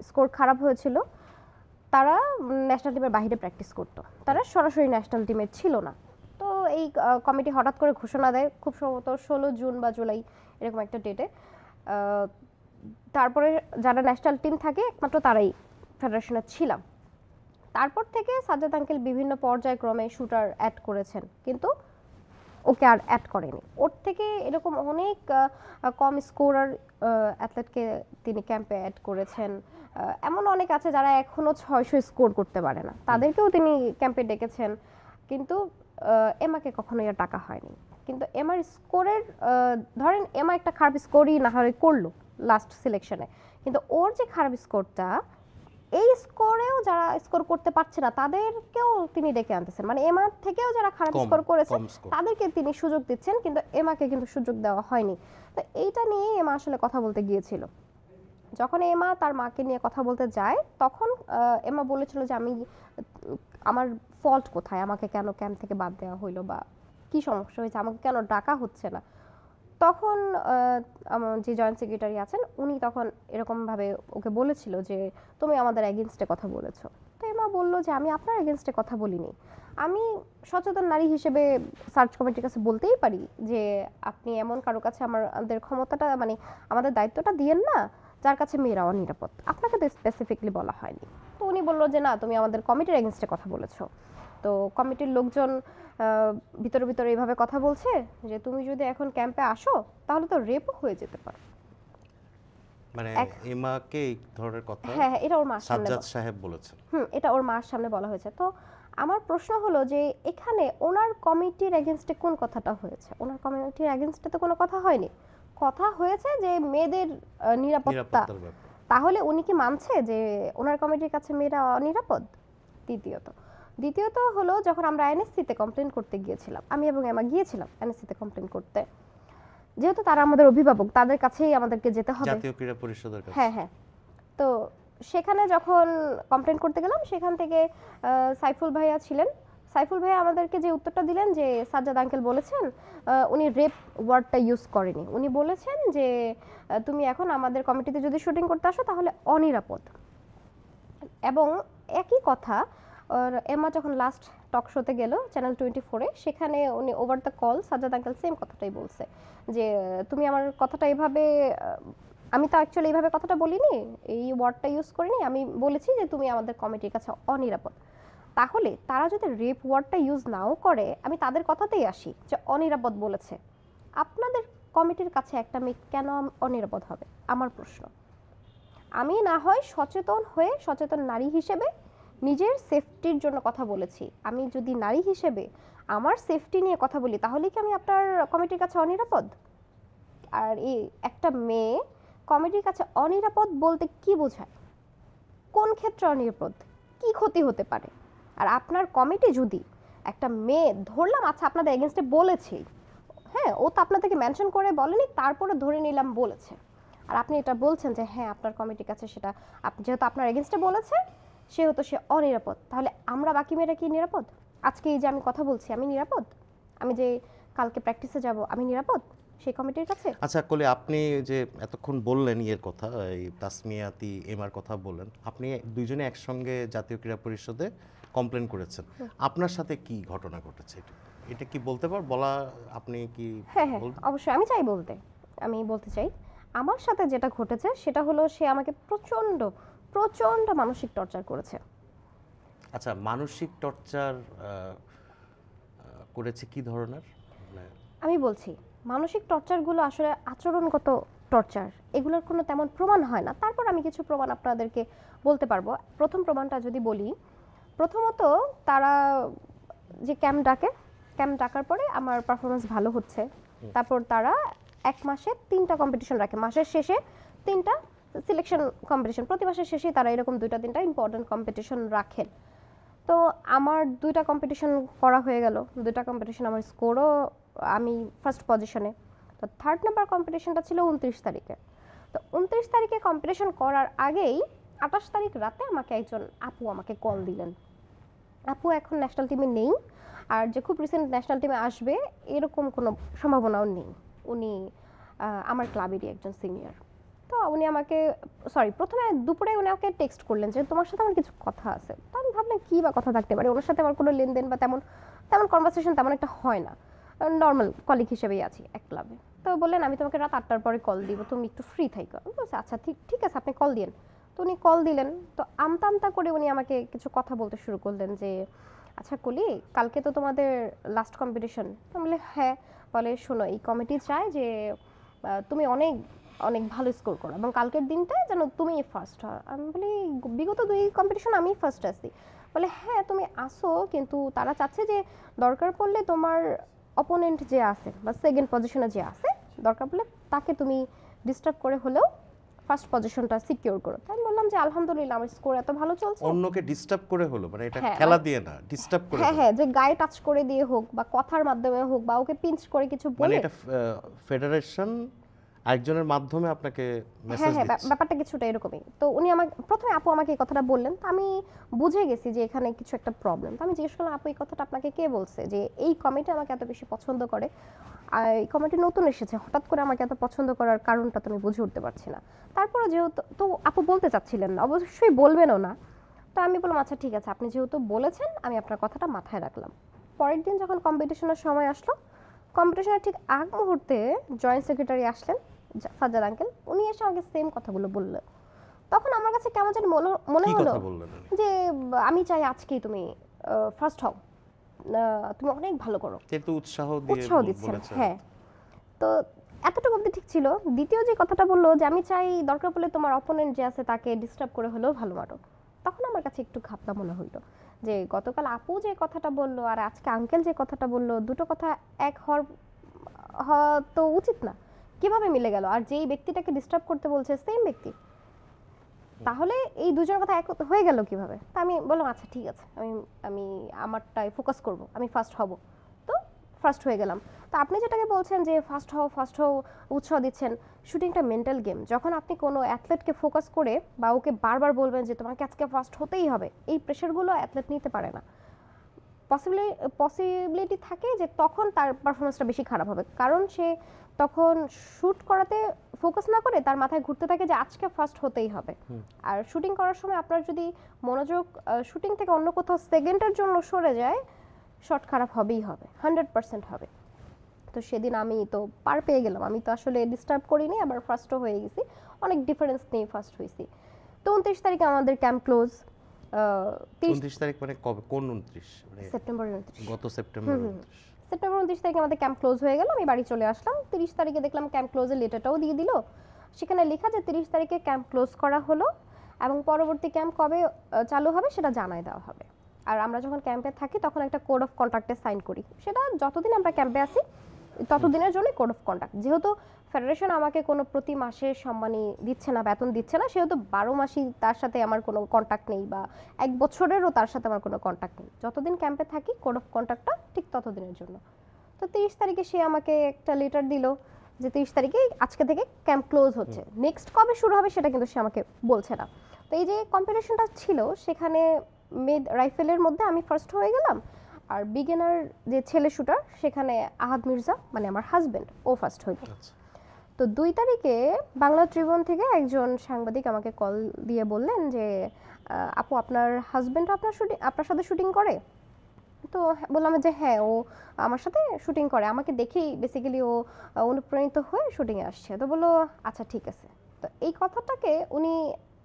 স্কোর খারাপ হয়েছিল তারা ন্যাশনাল টিমের বাইরে প্র্যাকটিস করতো, তারা সরাসরি ন্যাশনাল টিমে ছিল না। তো এই কমিটি হঠাৎ করে ঘোষণা দেয় খুব সম্ভবত 16 জুন বা জুলাই এরকম একটা ডেটে। তারপরে যারা ন্যাশনাল টিম থাকে একমাত্র তারাই ফেডারেশনে ছিলাম। তারপর থেকে সাজ্জাদ আঙ্কেল বিভিন্ন পর্যায়ক্রমে শুটার অ্যাড করেছেন, কিন্তু ওকে আর অ্যাড করেনি। ওর থেকে এরকম অনেক কম স্কোরার অ্যাথলেটকে তিনি ক্যাম্পে অ্যাড করেছেন। এমন অনেক আছে যারা এখনও 600 স্কোর করতে পারে না, তাদেরকেও তিনি ক্যাম্পে ডেকেছেন, কিন্তু এমাকে কখনোই আর টাকা হয়নি। কিন্তু এমার স্কোরের ধরেন এমা একটা খারাপ স্কোরই না হয় করলো, লাস্ট সিলেকশনে, কিন্তু ওর যে খারাপ স্কোরটা, এই স্কোরেও যারা স্কোর করতে পারছে না তাদেরকেও তিনি ডেকে আনতেছেন, মানে এমার থেকেও যারা খারাপ কম স্কোর করেছে কম স্কোর। তাদেরকে তিনি সুযোগ দিচ্ছেন, কিন্তু এমাকে কিন্তু সুযোগ দেওয়া হয়নি। তো এইটা নিয়ে এমা আসলে কথা বলতে গিয়েছিল। যখন এমা তার মাকে নিয়ে কথা বলতে যায় তখন এমা বলেছিল যে আমার ফল্ট কোথায়, আমাকে কেন ক্যাম্প থেকে বাদ দেওয়া হইলো, বা কি সমস্যা হয়েছে, আমাকে কেন ডাকা হচ্ছে না। তখন আমার যে জয়েন্ট সেক্রেটারি আছেন উনি তখন এরকমভাবে ওকে বলেছিল যে তুমি আমাদের এগেনস্টে কথা বলেছো। তো এমা বললো যে আমি আপনার এগেনস্টে কথা বলিনি, আমি সচেতন নারী হিসেবে সার্চ কমিটির কাছে বলতেই পারি যে আপনি এমন কারো কাছে আমাদের ক্ষমতাটা, মানে আমাদের দায়িত্বটা দিয়েন না যার কাছে মেয়েরা অনিরাপদ, আপনাকে তো স্পেসিফিকলি বলা হয়নি। তো উনি বললো যে না, তুমি আমাদের কমিটির এগেনস্টে কথা বলেছো। তো কমিটির লোকজন ভিতরে ভিতরে এইভাবে কথা বলছে যে তুমি যদি এখন ক্যাম্পে আসো তাহলে তো রেপও হয়ে যেতে পারে। মানে এমাকে এই ধরনের কথা হ্যাঁ হ্যাঁ, এটা ওর মার সামনে সাজ্জাদ সাহেব বলেছেন। এটা ওর মার সামনে বলা হয়েছে। তো আমার প্রশ্ন হলো যে এখানে ওনার কমিটির এগেনস্টে কোন কথাটা হয়েছে? ওনার কমিটির এগেনস্টে তো কোনো কথা হয়নি, কথা হয়েছে যে মেয়েদের নিরাপত্তা। নিরাপত্তার ব্যাপার। তাহলে উনি কি মানছে যে ওনার কমিটির কাছে মেয়েরা অনিরাপদ? দ্বিতীয়ত হলো যখন আমরা এনএসসিতে কমপ্লেন করতে গিয়েছিলাম, আমি এবং এমা গিয়েছিলাম এনএসসিতে কমপ্লেন করতে, যেহেতু তারা আমাদের অভিভাবক তাদের কাছেই আমাদেরকে যেতে হবে, জাতীয় ক্রীড়া পরিষদের কাছে। হ্যাঁ হ্যাঁ। তো সেখানে যখন কমপ্লেন করতে গেলাম সেখান থেকে সাইফুল ভাইয়া ছিলেন, সাইফুল ভাইয়া আমাদেরকে যে উত্তরটা দিলেন যে সাজ্জাদ আঙ্কেল বলেছেন, উনি রেপ ওয়ার্ডটা ইউজ করেনি, উনি বলেছেন যে তুমি এখন আমাদের কমিটিতে যদি শুটিং করতে আসো তাহলে অনিরাপদ। এবং একই কথা এমা যখন লাস্ট টক শোতে গেল চ্যানেল 24-এ, সেখানে উনি over the call Sajjad uncle same কথাটাই বলছে যে তুমি আমার কথাটা এভাবে, আমি তো অ্যাকচুয়ালি এইভাবে কথাটা বলিনি, এই ওয়ার্ডটা ইউজ করিনি, আমি বলেছি যে তুমি আমাদের কমিটির কাছে অনিরাপদ। তাহলে তারা যদি রেপ ওয়ার্ডটা ইউজ নাও করে, আমি তাদের কথাতেই আসি যে অনিরাপদ বলেছে, আপনাদের কমিটির কাছে একটা মেয়ে কেন অনিরাপদ হবে? আমার প্রশ্ন। আমি না হয় সচেতন হয়ে, সচেতন নারী হিসেবে নিজের সেফটির জন্য কথা বলেছি, আমি যদি নারী হিসেবে আমার সেফটি নিয়ে কথা বলি তাহলে কি আমি আপনার কমিটির কাছে অনিরাপদ? আর এই একটা মেয়ে কমিটির কাছে অনিরাপদ বলতে কি বোঝায়, কোন ক্ষেত্রে অনিরাপদ, কি ক্ষতি হতে পারে? আর আপনার কমিটি যদি একটা মেয়ে, ধরলাম আচ্ছা আপনাদের এগেনস্টে বলেছেই, হ্যাঁ ও তো আপনাদেরকে মেনশন করে বলেনি, তারপরে ধরে নিলাম বলেছে, আর আপনি এটা বলছেন যে হ্যাঁ আপনার কমিটির কাছে সেটা যেহেতু আপনার এগেনস্টে বলেছে সেহেতু সে অনিরাপদ, তাহলে আমরা বাকি মেয়েরা কি নিরাপদ? আজকে এই যে আমি কথা বলছি আমি নিরাপদ? আমি যে কালকে প্র্যাকটিসে যাব আমি নিরাপদ সেই কমিটির কাছে? আচ্ছা কলি, আপনি যে এতক্ষণ বললেন ইয়ের কথা, এই তাসমিয়াতি এমার কথা বললেন, আপনি দুইজনে একসঙ্গে জাতীয় ক্রীড়া পরিষদে কমপ্লেন করেছেন, আপনার সাথে কি ঘটনা ঘটেছে এটা কি বলতে বলা আপনি কি? হ্যাঁ হ্যাঁ অবশ্যই আমি চাই বলতে, আমি বলতে চাই আমার সাথে যেটা ঘটেছে সেটা হলো সে আমাকে প্রচণ্ড প্রচণ্ড মানসিক টর্চার করেছে। আচ্ছা, মানসিক টর্চার করেছে কি ধরনের? আমি বলছি মানসিক টর্চারগুলো আসলে আচরণগত টর্চার, এগুলোর কোনো তেমন প্রমাণ হয় না, তারপর আমি কিছু প্রমাণ আপনাদেরকে বলতে পারবো। প্রথম প্রমাণটা যদি বলি, প্রথমত তারা যে ক্যাম্প ডাকার পরে আমার পারফরমেন্স ভালো হচ্ছে, তারপর তারা এক মাসে 3টা কম্পিটিশন রাখে, মাসের শেষে 3টা সিলেকশন কম্পিটিশন, প্রতি মাসের শেষে তারা এরকম 2টা-3টা ইম্পর্টেন্ট কম্পিটিশন রাখেন। তো আমার 2টা কম্পিটিশন করা হয়ে গেল, 2টা কম্পিটিশন আমার স্কোরও আমি ফার্স্ট পজিশনে। তো 3rd নাম্বার কম্পিটিশনটা ছিল 29 তারিখে। তো 29 তারিখে কম্পিটিশন করার আগেই 28 তারিখ রাতে আমাকে একজন আপু আমাকে কল দিলেন। আপু এখন ন্যাশনাল টিমে নেই, আর যে খুব রিসেন্ট ন্যাশনাল টিমে আসবে এরকম কোনো সম্ভাবনাও নেই, উনি আমার ক্লাবেরই একজন সিনিয়র। তো উনি আমাকে প্রথমে দুপুরে উনি আমাকে টেক্সট করলেন যে তোমার সাথে আমার কিছু কথা আছে। তো আমি ভাবলাম কী বা কথা থাকতে পারে, ওনার সাথে আমার কোনো লেনদেন বা তেমন কনভারসেশন তেমন একটা হয় না, নর্মাল কলিগ হিসেবেই আছি এক ক্লাবে। তো বললেন আমি তোমাকে রাত 8টার পরে কল দিব, তুমি একটু ফ্রি থাইকো। আমি বলছি আচ্ছা ঠিক আছে আপনি কল দিন। তো উনি কল দিলেন, তো আমতা করে উনি আমাকে কিছু কথা বলতে শুরু করলেন যে আচ্ছা কলি, কালকে তো তোমাদের লাস্ট কম্পিটিশন। আমি বলি হ্যাঁ। বলে শোনো, এই কমিটি চায় যে তুমি অনেক অনেক ভালো স্কোর করো এবং কালকের দিনটা যেন তুমি ফার্স্ট হও। আমি বলি বিগত 2 কম্পিটিশন আমি ফার্স্ট আসছি। বলে হ্যাঁ তুমি আসো, কিন্তু তারা চাচ্ছে যে দরকার পড়লে তোমার অপোনেন্ট যে আছে বা সেকেন্ড পজিশনে যে আছে, দরকার পড়লে তাকে তুমি ডিস্টার্ব করে হলেও ফার্স্ট পজিশনটা সিকিউর করো। তাই আমি বললাম যে আলহামদুলিল্লাহ আমার স্কোর এত ভালো চলছে। অন্যকে ডিস্টার্ব করে হলো, মানে এটা হ্যাঁ, খেলা দিয়ে না, ডিস্টার্ব করে হ্যাঁ হলো। হ্যাঁ, যে গায়ে টাচ করে দিয়ে হোক বা কথার মাধ্যমে হোক বা ওকে পিঞ্চ করে কিছু মানে বলে, এটা ফেডারেশন আরেকজনের মাধ্যমে আপনাকে হ্যাঁ মেসেজ হ্যাঁ দিচ্ছে। ব্যাপারটা কিছুটা এরকমই। তো উনি আমাকে প্রথমে আপু আমাকে এই কথাটা বললেন, তো আমি বুঝে গেছি যে এখানে কিছু একটা প্রবলেম। তো আমি জিজ্ঞেস করলাম আপু এই কথাটা আপনাকে কে বলছে যে এই কমিটি আমাকে এত বেশি পছন্দ করে, আর এই কমিটি নতুন এসেছে, হঠাৎ করে আমাকে এত পছন্দ করার কারণটা তো আমি বুঝে উঠতে পারছি না। তারপরে যেহেতু তো আপু বলতে চাচ্ছিলেন না, অবশ্যই বলবেনও না। তো আমি বললাম আচ্ছা ঠিক আছে, আপনি যেহেতু বলেছেন আমি আপনার কথাটা মাথায় রাখলাম। পরের দিন যখন কম্পিটিশনের সময় আসলো, কম্পিটিশনের ঠিক আগ মুহূর্তে জয়েন্ট সেক্রেটারি আসলেন, সাজ্জাদ আঙ্কেল, উনি এসে আমাকে সেম কথাগুলো বললেন। তখন আমার কাছে কেমন জানি মনে কি হলো কথা বললেন? যে আমি চাই আজকেই তুমি ফার্স্ট হও, তুমি অনেক ভালো করো, কিন্তু উৎসাহ দিয়ে উৎসাহ দিচ্ছেন। বলেছেন। হ্যাঁ, তো এতটুকু অবধি ঠিক ছিল। দ্বিতীয় যে কথাটা বললো যে আমি চাই দরকার পড়লে তোমার অপোনেন্ট যে আছে তাকে ডিস্টার্ব করে হলেও ভালো মারো, তখন আমার কাছে একটু খাপলা মনে হইলো যে গতকাল আপু যে কথাটা বললো আর আজকে আঙ্কেল যে কথাটা বললো, দুটো কথা এক হওয়া তো উচিত না। কিভাবে মিলে গেল? আর যেই ব্যক্তিটাকে ডিস্টার্ব করতে বলছে সেম ব্যক্তি, তাহলে এই দুজনের কথা এক হয়ে গেল কিভাবে? তা আমি বললাম আচ্ছা ঠিক আছে, আমি আমি আমারটায় ফোকাস করব, আমি ফার্স্ট হব। তো ফার্স্ট হয়ে গেলাম। তো আপনি যেটাকে বলছেন যে ফার্স্ট হও উৎসাহ দিচ্ছেন, শুটিংটা মেন্টাল গেম। যখন আপনি কোনো অ্যাথলেটকে ফোকাস করে বা ওকে বারবার বলবেন যে তোমাকে আজকে ফার্স্ট হতেই হবে, এই প্রেশারগুলো অ্যাথলেট নিতে পারে না। পসিবিলিটি থাকে যে তখন তার পারফরমেন্সটা বেশি খারাপ হবে, কারণ সে তখন শ্যুট করাতে ফোকাস না করে তার মাথায় ঘুরতে থাকে যে আজকে ফার্স্ট হতেই হবে। আর শুটিং করার সময় আপনার যদি মনোযোগ শুটিং থেকে অন্য কোথাও সেকেন্ডের জন্য সরে যায়, শট খারাপ হবেই হবে, 100% হবে। তো সেদিন আমি তো পার পেয়ে গেলাম, আমি তো আসলে ডিস্টার্ব করিনি, আবার ফার্স্টও হয়ে গেছি, অনেক ডিফারেন্স নিয়ে ফার্স্ট হয়েছি। তো 29 তারিখে আমাদের ক্যাম্প ক্লোজ। 29 তারিখ মানে কবে, কোন 29? মানে সেপ্টেম্বর 29, গত সেপ্টেম্বর 29। সেপ্টেম্বর 29 তারিখে আমাদের ক্যাম্প ক্লোজ হয়ে গেল, আমি বাড়ি চলে আসলাম। 30 তারিখে দেখলাম ক্যাম্প ক্লোজের লেটারটাও দিয়ে দিল, সেখানে লেখা যে 30 তারিখে ক্যাম্প ক্লোজ করা হলো এবং পরবর্তী ক্যাম্প কবে চালু হবে সেটা জানাই দেওয়া হবে। আর আমরা যখন ক্যাম্পে থাকি তখন একটা কোড অফ কন্ডাক্টে সাইন করি, সেটা যতদিন আমরা ক্যাম্পে আসি ততদিনের জন্য কোড অফ কন্ডাক্ট। যেহেতু ফেডারেশন আমাকে কোনো প্রতি মাসে সম্মানী দিচ্ছে না, বেতন দিচ্ছে না, সেহেতু 12 মাসই তার সাথে আমার কোনো কন্ট্যাক্ট নেই, বা 1 বছরেরও তার সাথে আমার কোনো কন্ট্যাক্ট নেই। যতদিন ক্যাম্পে থাকি কোড অফ কন্ডাক্টটা ঠিক ততদিনের জন্য। তো 30 তারিখে সে আমাকে একটা লেটার দিল যে 30 তারিখে আজকে থেকে ক্যাম্প ক্লোজ হচ্ছে। নেক্সট কবে শুরু হবে সেটা কিন্তু সে আমাকে বলছে না। তো এই যে কম্পিটিশনটা ছিল সেখানে মেড রাইফেলের মধ্যে আমি ফার্স্ট হয়ে গেলাম, আর বিগিনার যে ছেলে শুটার সেখানে আহাদ মির্জা মানে আমার হাজবেন্ড ও ফার্স্ট হইল। আচ্ছা। তো 2 তারিখে বাংলা ট্রিবিউন থেকে একজন সাংবাদিক আমাকে কল দিয়ে বললেন যে আপু আপনার হাজবেন্ড আপনার সাথে শুটিং করে? তো বললাম যে হ্যাঁ, ও আমার সাথে শুটিং করে, আমাকে দেখেই বেসিক্যালি ও অনুপ্রাণিত হয়ে শুটিংয়ে আসছে। তো বললো আচ্ছা ঠিক আছে। তো এই কথাটাকে উনি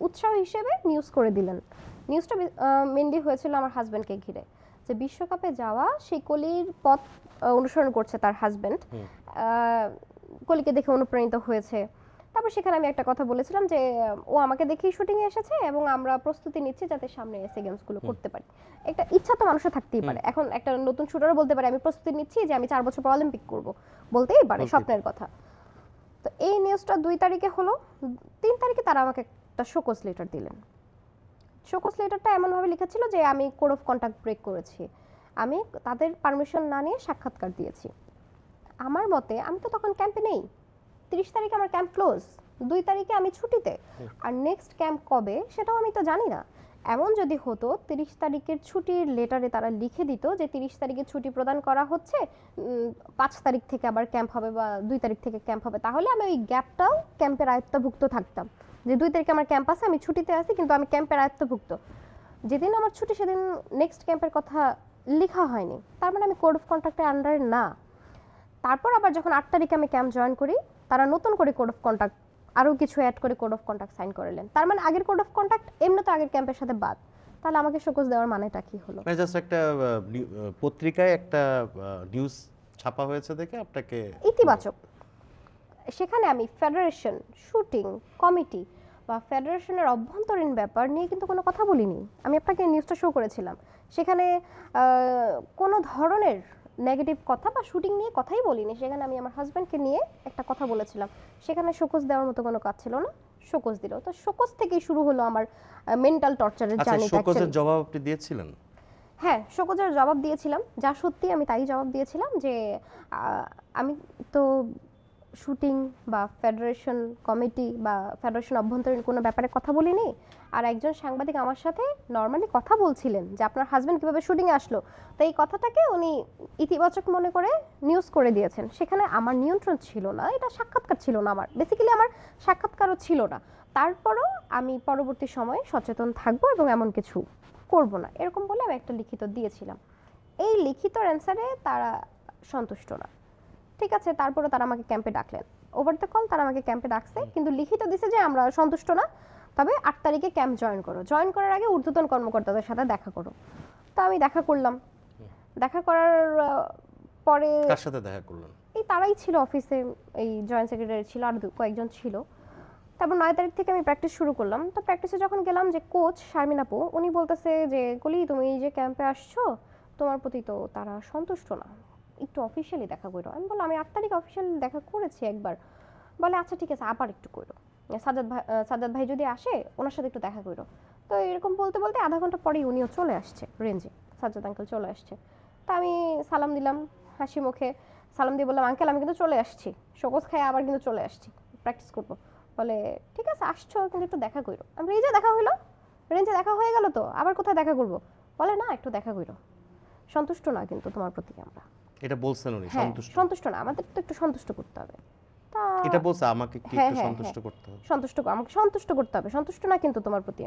উৎসাহ হিসেবে নিউজ করে দিলেন। নিউজটা মেনলি হয়েছিল আমার হাজব্যান্ডকে ঘিরে, যে বিশ্বকাপে যাওয়া সেই কলির পথ অনুসরণ করছে তার হাজব্যান্ড, কলিকে দেখে অনুপ্রাণিত হয়েছে। তারপর সেখানে আমি একটা কথা বলেছিলাম যে ও আমাকে দেখেই শুটিংয়ে এসেছে এবং আমরা প্রস্তুতি নিচ্ছি যাতে সামনে এসে গেমসগুলো করতে পারি। একটা ইচ্ছা তো মানুষের থাকতেই পারে। এখন একটা নতুন শুটারও বলতে পারে আমি প্রস্তুতি নিচ্ছি যে আমি 4 বছর পর অলিম্পিক করব, বলতেই পারে, স্বপ্নের কথা। তো এই নিউজটা 2 তারিখে হলো। 3 তারিখে তারা আমাকে একটা শোকজ লেটার দিলেন। শোকজ লেটারটা এমনভাবে লেখা ছিল যে আমি কোড অফ কন্ডাক্ট ব্রেক করেছি, আমি তাদের পারমিশন না নিয়ে সাক্ষাৎকার দিয়েছি। আমার মতে আমি তো তখন ক্যাম্পে নেই, 30 তারিখে আমার ক্যাম্প ক্লোজ, 2 তারিখে আমি ছুটিতে, আর নেক্সট ক্যাম্প কবে সেটাও আমি তো জানি না। এমন যদি হতো 30 তারিখের ছুটির লেটারে তারা লিখে দিত যে 30 তারিখে ছুটি প্রদান করা হচ্ছে, 5 তারিখ থেকে আবার ক্যাম্প হবে বা 2 তারিখ থেকে ক্যাম্প হবে, তাহলে আমি ওই গ্যাপটাও ক্যাম্পের আয়ত্তভুক্ত থাকতাম, যে 2 তারিখে আমার ক্যাম্প আছে, আমি ছুটিতে আছি কিন্তু আমি ক্যাম্পের আয়ত্তভুক্ত। যেদিন আমার ছুটি সেদিন নেক্সট ক্যাম্পের কথা লেখা হয়নি, তার মানে আমি কোড অফ কন্ডাক্টের আন্ডারে না। তারপর আবার যখন 8 তারিখে আমি ক্যাম্প জয়েন করি, তারা নতুন করে কোড অফ কন্ডাক্ট আরও কিছু অ্যাড করে কোড অফ কন্ডাক্ট সাইন করলেন। তার মানে আগের কোড অফ কন্ডাক্ট এমনি তো আগের ক্যাম্পের সাথে বাদ, তাহলে আমাকে শোকজ দেওয়ার মানেটা কি হলো? মানে জাস্ট একটা পত্রিকায় একটা নিউজ ছাপা হয়েছে দেখে আপনাকে ইতিবাচক। সেখানে আমি ফেডারেশন, শুটিং কমিটি বা ফেডারেশনের অভ্যন্তরীণ ব্যাপার নিয়ে কিন্তু কোনো কথা বলিনি। আমি আপনাকে নিউজটা শো করেছিলাম, সেখানে কোনো ধরনের নেগেটিভ কথা বা শুটিং নিয়ে কথাই বলিনি। সেখানে আমি আমার হাজব্যান্ডকে নিয়ে একটা কথা বলেছিলাম, সেখানে শোকজ দেওয়ার মতো কোনো কাজ ছিল না। শোকজ দিল। তো শোকজ থেকেই শুরু হলো আমার মেন্টাল টর্চারের আচ্ছা, জার্নিটা। শোকজের জবাব আপনি দিয়েছিলেন? হ্যাঁ, শোকজের জবাব দিয়েছিলাম, যা সত্যি আমি তাই জবাব দিয়েছিলাম যে আমি তো শুটিং বা ফেডারেশন কমিটি বা ফেডারেশন অভ্যন্তরীণ কোনো ব্যাপারে কথা বলিনি। আর একজন সাংবাদিক আমার সাথে নর্মালি কথা বলছিলেন যে আপনার হাজবেন্ড কীভাবে শুটিংয়ে আসলো, তো এই কথাটাকে উনি ইতিবাচক মনে করে নিউজ করে দিয়েছেন। সেখানে আমার নিয়ন্ত্রণ ছিল না, এটা সাক্ষাৎকার ছিল না, আমার বেসিক্যালি আমার সাক্ষাৎকারও ছিল না। তারপরও আমি পরবর্তী সময়ে সচেতন থাকবো এবং এমন কিছু করব না, এরকম বলে আমি একটা লিখিত দিয়েছিলাম। এই লিখিত অ্যান্সারে তারা সন্তুষ্ট না। ঠিক আছে, তারপরে তারা আমাকে ক্যাম্পে ডাকলেন, ওভার দ্য কল তারা আমাকে ক্যাম্পে ডাকছে, কিন্তু লিখিত দিছে যে আমরা সন্তুষ্ট না, তবে 8 তারিখে ক্যাম্প জয়েন করো, জয়েন করার আগে ঊর্ধ্বতন কর্মকর্তাদের সাথে দেখা করো। তো আমি দেখা করলাম, দেখা করার পরে কার সাথে দেখা করলেন? এই তারাই ছিল অফিসে, এই জয়েন্ট সেক্রেটারি ছিল আর কয়েকজন ছিল। তারপর 9 তারিখ থেকে আমি প্র্যাকটিস শুরু করলাম। তো প্র্যাকটিসে যখন গেলাম, যে কোচ শারমিন আপু উনি বলতেছে যে কলি তুমি যে ক্যাম্পে আসছো তোমার প্রতি তো তারা সন্তুষ্ট না, একটু অফিসিয়ালি দেখা করো। আমি বললাম আমি 8 তারিখ অফিসিয়ালি দেখা করেছি একবার। বলে আচ্ছা ঠিক আছে, আবার একটু করো, সাজ্জাদ ভাই যদি আসে ওনার সাথে একটু দেখা করো। তো এরকম বলতে বলতে আধা ঘন্টা পরেই উনিও চলে আসছে রেঞ্জে, সাজ্জাদ আঙ্কেল চলে আসছে। তা আমি সালাম দিলাম হাসি মুখে, সালাম দিয়ে বললাম আঙ্কেল আমি কিন্তু চলে আসছি, শোকজ খাই আবার কিন্তু চলে আসছি, প্র্যাকটিস করবো। বলে ঠিক আছে আসছো কিন্তু একটু দেখা করো। আমি এই যে দেখা হইলো, রেঞ্জে দেখা হয়ে গেল, তো আবার কোথায় দেখা করবো? বলে না একটু দেখা করো, সন্তুষ্ট না কিন্তু তোমার প্রতি আমরা। এটা বলছেন উনি? হ্যাঁ, সন্তুষ্ট? সন্তুষ্ট না, আমাদের তো একটু সন্তুষ্ট করতে হবে। তা এটা বলছে আমাকে কি হ্যাঁ একটু হ্যাঁ সন্তুষ্ট হ্যাঁ, করতে হবে? আমাকে সন্তুষ্ট করতে হবে, সন্তুষ্ট না কিন্তু তোমার প্রতি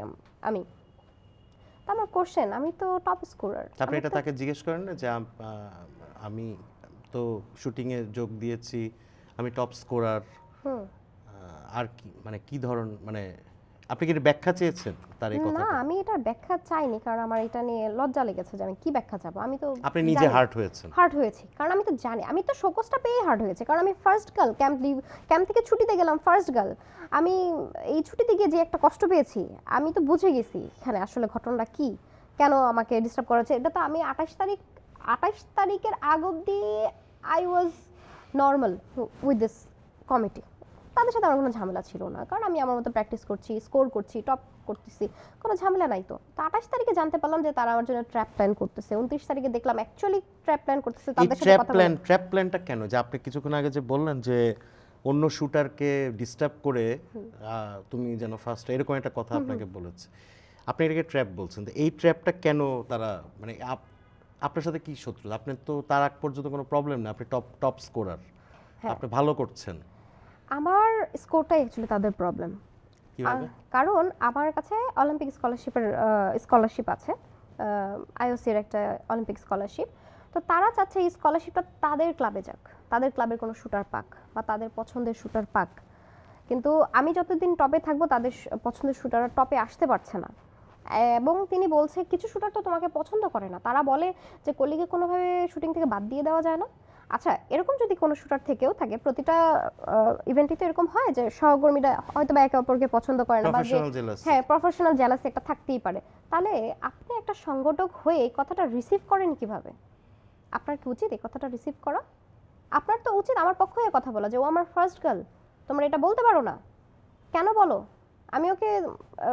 আমি। তা আমার কোশ্চেন, আমি তো টপ স্কোরার। আপনি এটা তাকে জিজ্ঞেস করেন না যে আমি তো শুটিং এ যোগ দিয়েছি, আমি টপ স্কোরার, আর কি মানে কি ধরন, মানে আপনি কি এটা ব্যাখ্যা চেয়েছেন তার এই না, কথাটা? আমি এটা ব্যাখ্যা চাইনি, কারণ আমার এটা নিয়ে লজ্জা লেগেছে যে আমি কি ব্যাখ্যা চাবো। আমি তো আপনি নিজে হার্ট হয়েছেন? হার্ট হয়েছি, কারণ আমি তো জানি, আমি তো শোকজটা পেয়ে হার্ট হয়েছে, কারণ আমি ফার্স্ট গার্ল, ক্যাম্প থেকে ছুটিতে গেলাম, ফার্স্ট গার্ল আমি। এই ছুটিতে গিয়ে যে একটা কষ্ট পেয়েছি, আমি তো বুঝে গেছি এখানে আসলে ঘটনাটা কি, কেন আমাকে ডিস্টার্ব করা হচ্ছে। এটা তো আমি 28 তারিখের আগ অব্দি I was normal with this committee, তাদের সাথে আমার কোনো ঝামেলা ছিল না, কারণ আমি আমার মতো প্র্যাকটিস করছি, স্কোর করছি, টপ করতেছি, কোনো ঝামেলা নাই। তো 28 তারিখে জানতে পারলাম যে তারা আমার জন্য ট্র্যাপ প্ল্যান করতেছে, 29 তারিখে দেখলাম অ্যাকচুয়ালি ট্র্যাপ প্ল্যান করতেছে এই তাদের সাথে কথা বলে। ট্র্যাপ প্ল্যানটা কেন? যে আপনি কিছুক্ষণ আগে যে বললেন যে অন্য শুটারকে ডিস্টার্ব করে তুমি যেন ফার্স্ট, এরকম একটা কথা আপনাকে বলেছে, আপনি এটাকে ট্র্যাপ বলছেন। তো এই ট্র্যাপটা কেন তারা, মানে আপনার সাথে কি শত্রু? আপনি তো তার আগ পর্যন্ত কোনো প্রবলেম না, আপনি টপ স্কোরার, আপনি ভালো করছেন। আমার স্কোরটাই অ্যাকচুয়ালি তাদের প্রবলেম। কিভাবে? কারণ আমার কাছে অলিম্পিক স্কলারশিপ আছে, আইওসির একটা অলিম্পিক স্কলারশিপ। তো তারা চাচ্ছে এই স্কলারশিপটা তাদের ক্লাবে যাক, তাদের ক্লাবের কোনো শুটার পাক বা তাদের পছন্দের শুটার পাক। কিন্তু আমি যতদিন টপে থাকবো তাদের পছন্দের শুটাররা টপে আসতে পারছে না। এবং তিনি বলছে কিছু শুটার তো তোমাকে পছন্দ করে না, তারা বলে যে কলিকে কোনোভাবে শুটিং থেকে বাদ দিয়ে দেওয়া যায় না। আচ্ছা, এরকম যদি কোনো শুটার থেকেও থাকে, প্রতিটা ইভেন্টে তো এরকম হয় যে সহকর্মীরা হয়তো বা একে অপরকে পছন্দ করে না, বা যে প্রফেশনাল জেলাসি। হ্যাঁ প্রফেশনাল জেলাসি একটা থাকতেই পারে। তাহলে আপনি একটা সংগঠক হয়ে এই কথাটা রিসিভ করেন কিভাবে? আপনার কি উচিত এই কথাটা রিসিভ করা? আপনার তো উচিত আমার পক্ষ হয়ে কথা বলা, যে ও আমার ফার্স্ট গার্ল, তোমরা এটা বলতে পারো না কেন? বলো, আমি ওকে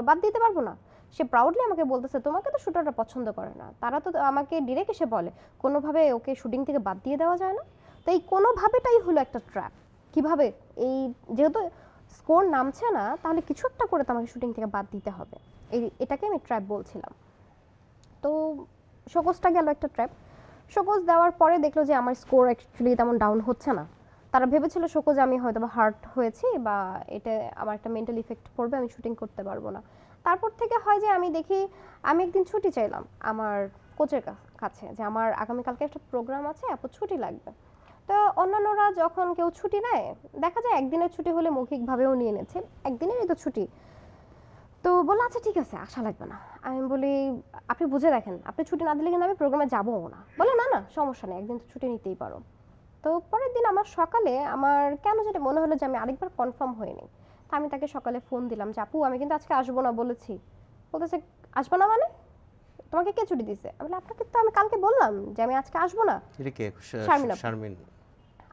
বাদ দিতে পারবো না। সে প্রাউডলি আমাকে বলতেছে তোমাকে তো শুটাররা পছন্দ করে না, তারা তো আমাকে ডিরেক্ট এসে বলে কোনোভাবে ওকে শুটিং থেকে বাদ দিয়ে দেওয়া যায় না। তো এই কোনোভাবেটাই হলো একটা ট্র্যাপ। কিভাবে? এই যেহেতু স্কোর নামছে না, তাহলে কিছু একটা করে তো আমাকে শুটিং থেকে বাদ দিতে হবে, এটাকে আমি ট্র্যাপ বলছিলাম। তো শোকজটা গেল একটা ট্র্যাপ। শোকজ দেওয়ার পরে দেখলো যে আমার স্কোর অ্যাকচুয়ালি তেমন ডাউন হচ্ছে না। তারা ভেবেছিল শোকজে আমি হয়তো বা হার্ট হয়েছি বা এটা আমার একটা মেন্টাল ইফেক্ট পড়বে, আমি শুটিং করতে পারবো না। তারপর থেকে হয় যে আমি দেখি, আমি একদিন ছুটি চাইলাম আমার কোচের কাছে যে আমার আগামীকালকে একটা প্রোগ্রাম আছে, আপু ছুটি লাগবে। তো অন্যান্যরা যখন কেউ ছুটি নেয়, দেখা যায় একদিনের ছুটি হলে মৌখিকভাবেও নিয়ে নিচ্ছে, একদিনেরই তো ছুটি। তো বললো আচ্ছা ঠিক আছে, আসা লাগবে না। আমি বলি আপনি বুঝে দেখেন, আপনি ছুটি না দিলে কিন্তু আমি প্রোগ্রামে যাবো না। বলে না না সমস্যা নেই, একদিন তো ছুটি নিতেই পারো। তো পরের দিন আমার সকালে আমার কেন যেটা মনে হলো যে আমি আরেকবার কনফার্ম হয়ে নিই। তা আমি তাকে সকালে ফোন দিলাম যে আপু আমি কিন্তু আজকে আসবো না বলেছি। বলতেছে আসবো না মানে? তোমাকে কে ছুটি দিছে? আমি বলি আপনাকে তো আমি কালকে বললাম যে আমি আজকে আসবো না। এটা কে? শারমিন আপু। শারমিন।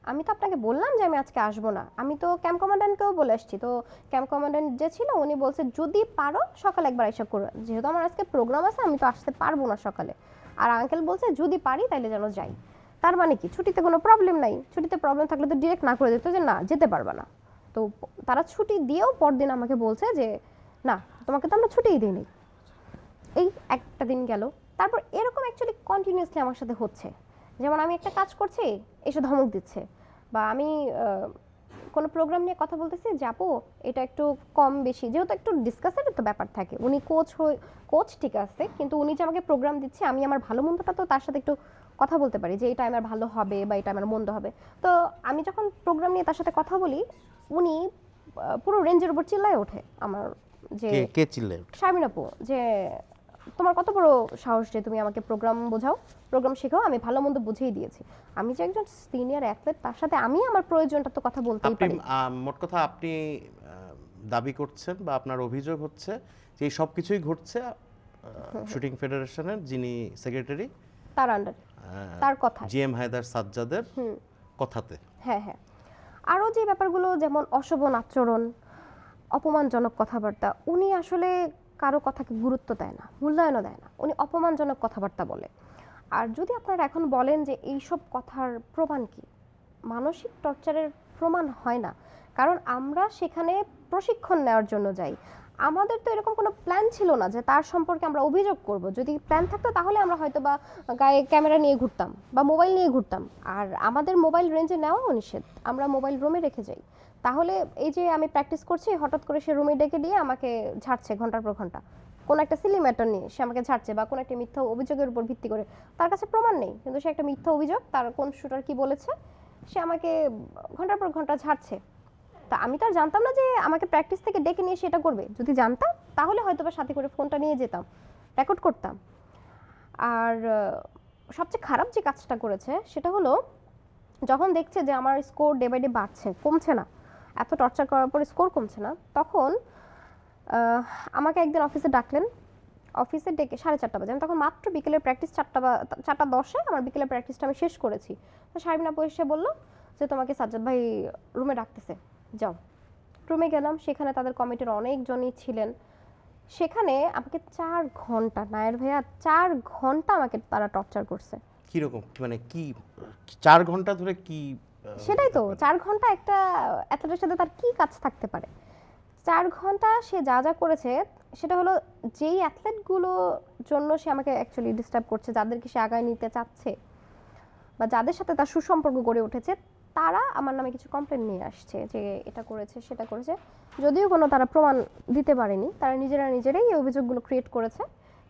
আমি তো আপনাকে বললাম যে আমি আজকে আসবো না, আমি তো ক্যাম্প কমান্ড্যান্টকেও বলে আসছি। তো ক্যাম্প কমান্ড্যান্ট যে ছিল উনি বলছে যদি পারো সকালে একবার এসে করো, যেহেতু আমার আজকে প্রোগ্রাম আছে আমি তো আসতে পারবো না সকালে। আর আঙ্কেল বলছে যদি পারি তাইলে যেন যাই। তার মানে কি ছুটিতে কোনো প্রবলেম নাই, ছুটিতে প্রবলেম থাকলে তো ডিরেক্ট না করে দিত যে না যেতে পারবা না। তো তারা ছুটি দিয়েও পরদিন আমাকে বলছে যে না তোমাকে তো আমরা ছুটিই দিইনি। এই একটা দিন গেল, তারপর এরকম অ্যাকচুয়ালি কন্টিনিউয়াসলি আমার সাথে হচ্ছে। যেমন আমি একটা কাজ করছি এসে ধমক দিচ্ছে, বা আমি কোনো প্রোগ্রাম নিয়ে কথা বলতেছি যে আপু এটা একটু কম বেশি, যেহেতু একটু ডিসকাসের তো ব্যাপার থাকে, উনি কোচ ঠিক আছে, কিন্তু উনি যে আমাকে প্রোগ্রাম দিচ্ছে আমি আমার ভালো মন্দটা তো তার সাথে একটু কথা বলতে পারি যে এটা আমার ভালো হবে বা এটা আমার মন্দ হবে। তো আমি যখন প্রোগ্রাম নিয়ে তার সাথে কথা বলি উনি পুরো রেঞ্জের উপর চিল্লায় ওঠে আমার, যে কে চিল্লায় ওঠে? শারমিন আপু যে তোমার কত বড় সাহস যে তুমি আমাকে প্রোগ্রাম বোঝাও, প্রোগ্রাম শেখাও, আমি ভালো মন্দ বুঝিয়ে দিয়েছি। আমি যে একজন সিনিয়র অ্যাথলেট তার সাথে আমি আমার প্রয়োজনটা তো কথা বলতেই আপনি পারি। মোট কথা আপনি দাবি করছেন বা আপনার অভিযোগ হচ্ছে যে এই সব কিছুই ঘটছে শুটিং ফেডারেশনের যিনি সেক্রেটারি তার আন্ডার, তার কথা। জিএম হায়দার সাজ্জাদের কথাতে। হ্যাঁ হ্যাঁ, আরও যে ব্যাপারগুলো যেমন অশোভন আচরণ, অপমানজনক কথাবার্তা, উনি আসলে কারো কথাকে গুরুত্ব দেয় না, মূল্যায়নও দেয় না, উনি অপমানজনক কথাবার্তা বলে। আর যদি আপনারা এখন বলেন যে এইসব কথার প্রমাণ কি, মানসিক টর্চারের প্রমাণ হয় না, কারণ আমরা সেখানে প্রশিক্ষণ নেওয়ার জন্য যাই। আমাদের তো এরকম কোনো প্ল্যান ছিল না যে তার সম্পর্কে আমরা অভিযোগ করব। যদি প্ল্যান থাকতো তাহলে আমরা হয়তো বা গায়ে ক্যামেরা নিয়ে ঘুরতাম বা মোবাইল নিয়ে ঘুরতাম। আর আমাদের মোবাইল রেঞ্জে নেওয়াও নিষেধ, আমরা মোবাইল রুমে রেখে যাই। তাহলে এই যে আমি প্র্যাকটিস করছি হঠাৎ করে সে রুমে ডেকে দিয়ে আমাকে ঝাড়ছে ঘন্টার পর ঘন্টা, কোনো একটা সিলি ম্যাটার নিয়ে সে আমাকে ছাড়ছে, বা কোনো একটা মিথ্যা অভিযোগের উপর ভিত্তি করে, তার কাছে প্রমাণ নেই কিন্তু সে একটা মিথ্যা অভিযোগ, তার কোন শুটার কি বলেছে, সে আমাকে ঘন্টার পর ঘন্টা ছাড়ছে। তা আমি তো আর জানতাম না যে আমাকে প্র্যাকটিস থেকে ডেকে নিয়ে সেটা করবে। যদি জানতাম তাহলে হয়তো বা সাথে করে ফোনটা নিয়ে যেতাম, রেকর্ড করতাম। আর সবচেয়ে খারাপ যে কাজটা করেছে সেটা হলো যখন দেখছে যে আমার স্কোর ডে বাই ডে বাড়ছে, কমছে না, এত টর্চার করার পর স্কোর কমছে না, তখন আমাকে একদিন অফিসে ডাকলেন। অফিসে ডেকে 4:30 বাজে, আমি তখন মাত্র বিকেলের প্র্যাকটিস 4:10 আমার বিকেলের প্র্যাকটিসটা আমি শেষ করেছি। তো শারমিন আপু এসে বললো যে তোমাকে সাজ্জাদ ভাই রুমে ডাকতেছে, যাও। রুমে গেলাম, সেখানে তাদের কমিটির অনেকজনই ছিলেন। সেখানে আমাকে 4 ঘন্টা, নায়ের ভাইয়া 4 ঘন্টা আমাকে তারা টর্চার করছে। কিরকম মানে কি 4 ঘন্টা ধরে কি সেটাই তো, 4 ঘন্টা একটা অ্যাথলেটের সাথে তার কি কাজ থাকতে পারে। 4 ঘন্টা সে যা যা করেছে সেটা হলো যেই অ্যাথলেটগুলোর জন্য সে আমাকে অ্যাকচুয়ালি ডিস্টার্ব করছে, যাদেরকে সে আগায় নিতে চাচ্ছে বা যাদের সাথে তার সুসম্পর্ক গড়ে উঠেছে, তারা আমার নামে কিছু কমপ্লেন নিয়ে আসছে যে এটা করেছে সেটা করেছে। যদিও কোনো তারা প্রমাণ দিতে পারেনি, তারা নিজেরাই এই অভিযোগগুলো ক্রিয়েট করেছে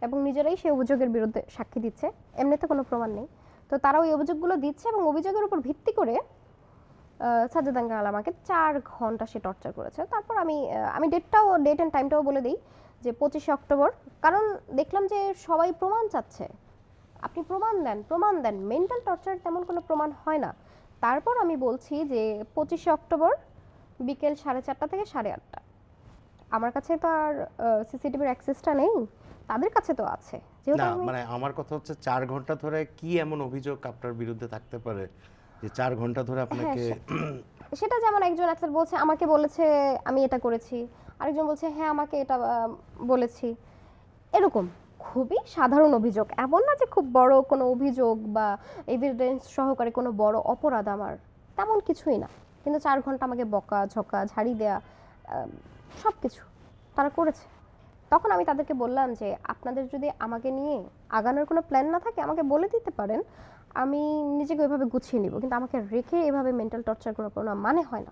এবং নিজেরাই সেই অভিযোগের বিরুদ্ধে সাক্ষী দিচ্ছে, এমনিতে কোনো প্রমাণ নেই। তো তারা ওই অভিযোগগুলো দিচ্ছে এবং অভিযোগের উপর ভিত্তি করে সাজ্জাদ আঙ্কেল আমাকে 4 ঘন্টা সে টর্চার করেছে। তারপর আমি ডেট অ্যান্ড টাইমটাও বলে দিই যে 25শে অক্টোবর, কারণ দেখলাম যে সবাই প্রমাণ চাচ্ছে, আপনি প্রমাণ দেন, মেন্টাল টর্চার তেমন কোনো প্রমাণ হয় না। তারপর আমি বলছি যে 25শে অক্টোবর বিকেল 4:30 থেকে 8:30। আমার কাছে তো আর সিসিটিভির অ্যাক্সেসটা নেই, তাদের কাছে তো আছে। যেহেতু না মানে আমার কথা হচ্ছে 4 ঘন্টা ধরে কি এমন অভিযোগ আপনার বিরুদ্ধে থাকতে পারে যে 4 ঘন্টা ধরে আপনাকে সেটা যেমন একজন অ্যাথলেট বলছে আমাকে বলেছে আমি এটা করেছি, আরেকজন বলছে হ্যাঁ আমাকে এটা বলেছি, এরকম খুবই সাধারণ অভিযোগ, এমন না যে খুব বড় কোনো অভিযোগ বা এভিডেন্স সহকারে কোনো বড় অপরাধ আমার, তেমন কিছুই না। কিন্তু 4 ঘন্টা আমাকে বকা ঝকা ঝাড়ি দেয়া সব কিছু তারা করেছে। তখন আমি তাদেরকে বললাম যে আপনাদের যদি আমাকে নিয়ে আগানোর কোনো প্ল্যান না থাকে আমাকে বলে দিতে পারেন, আমি নিজেকে ওইভাবে গুছিয়ে নিব, কিন্তু আমাকে রেখে এভাবে মেন্টাল টর্চার করার কোনো মানে হয় না।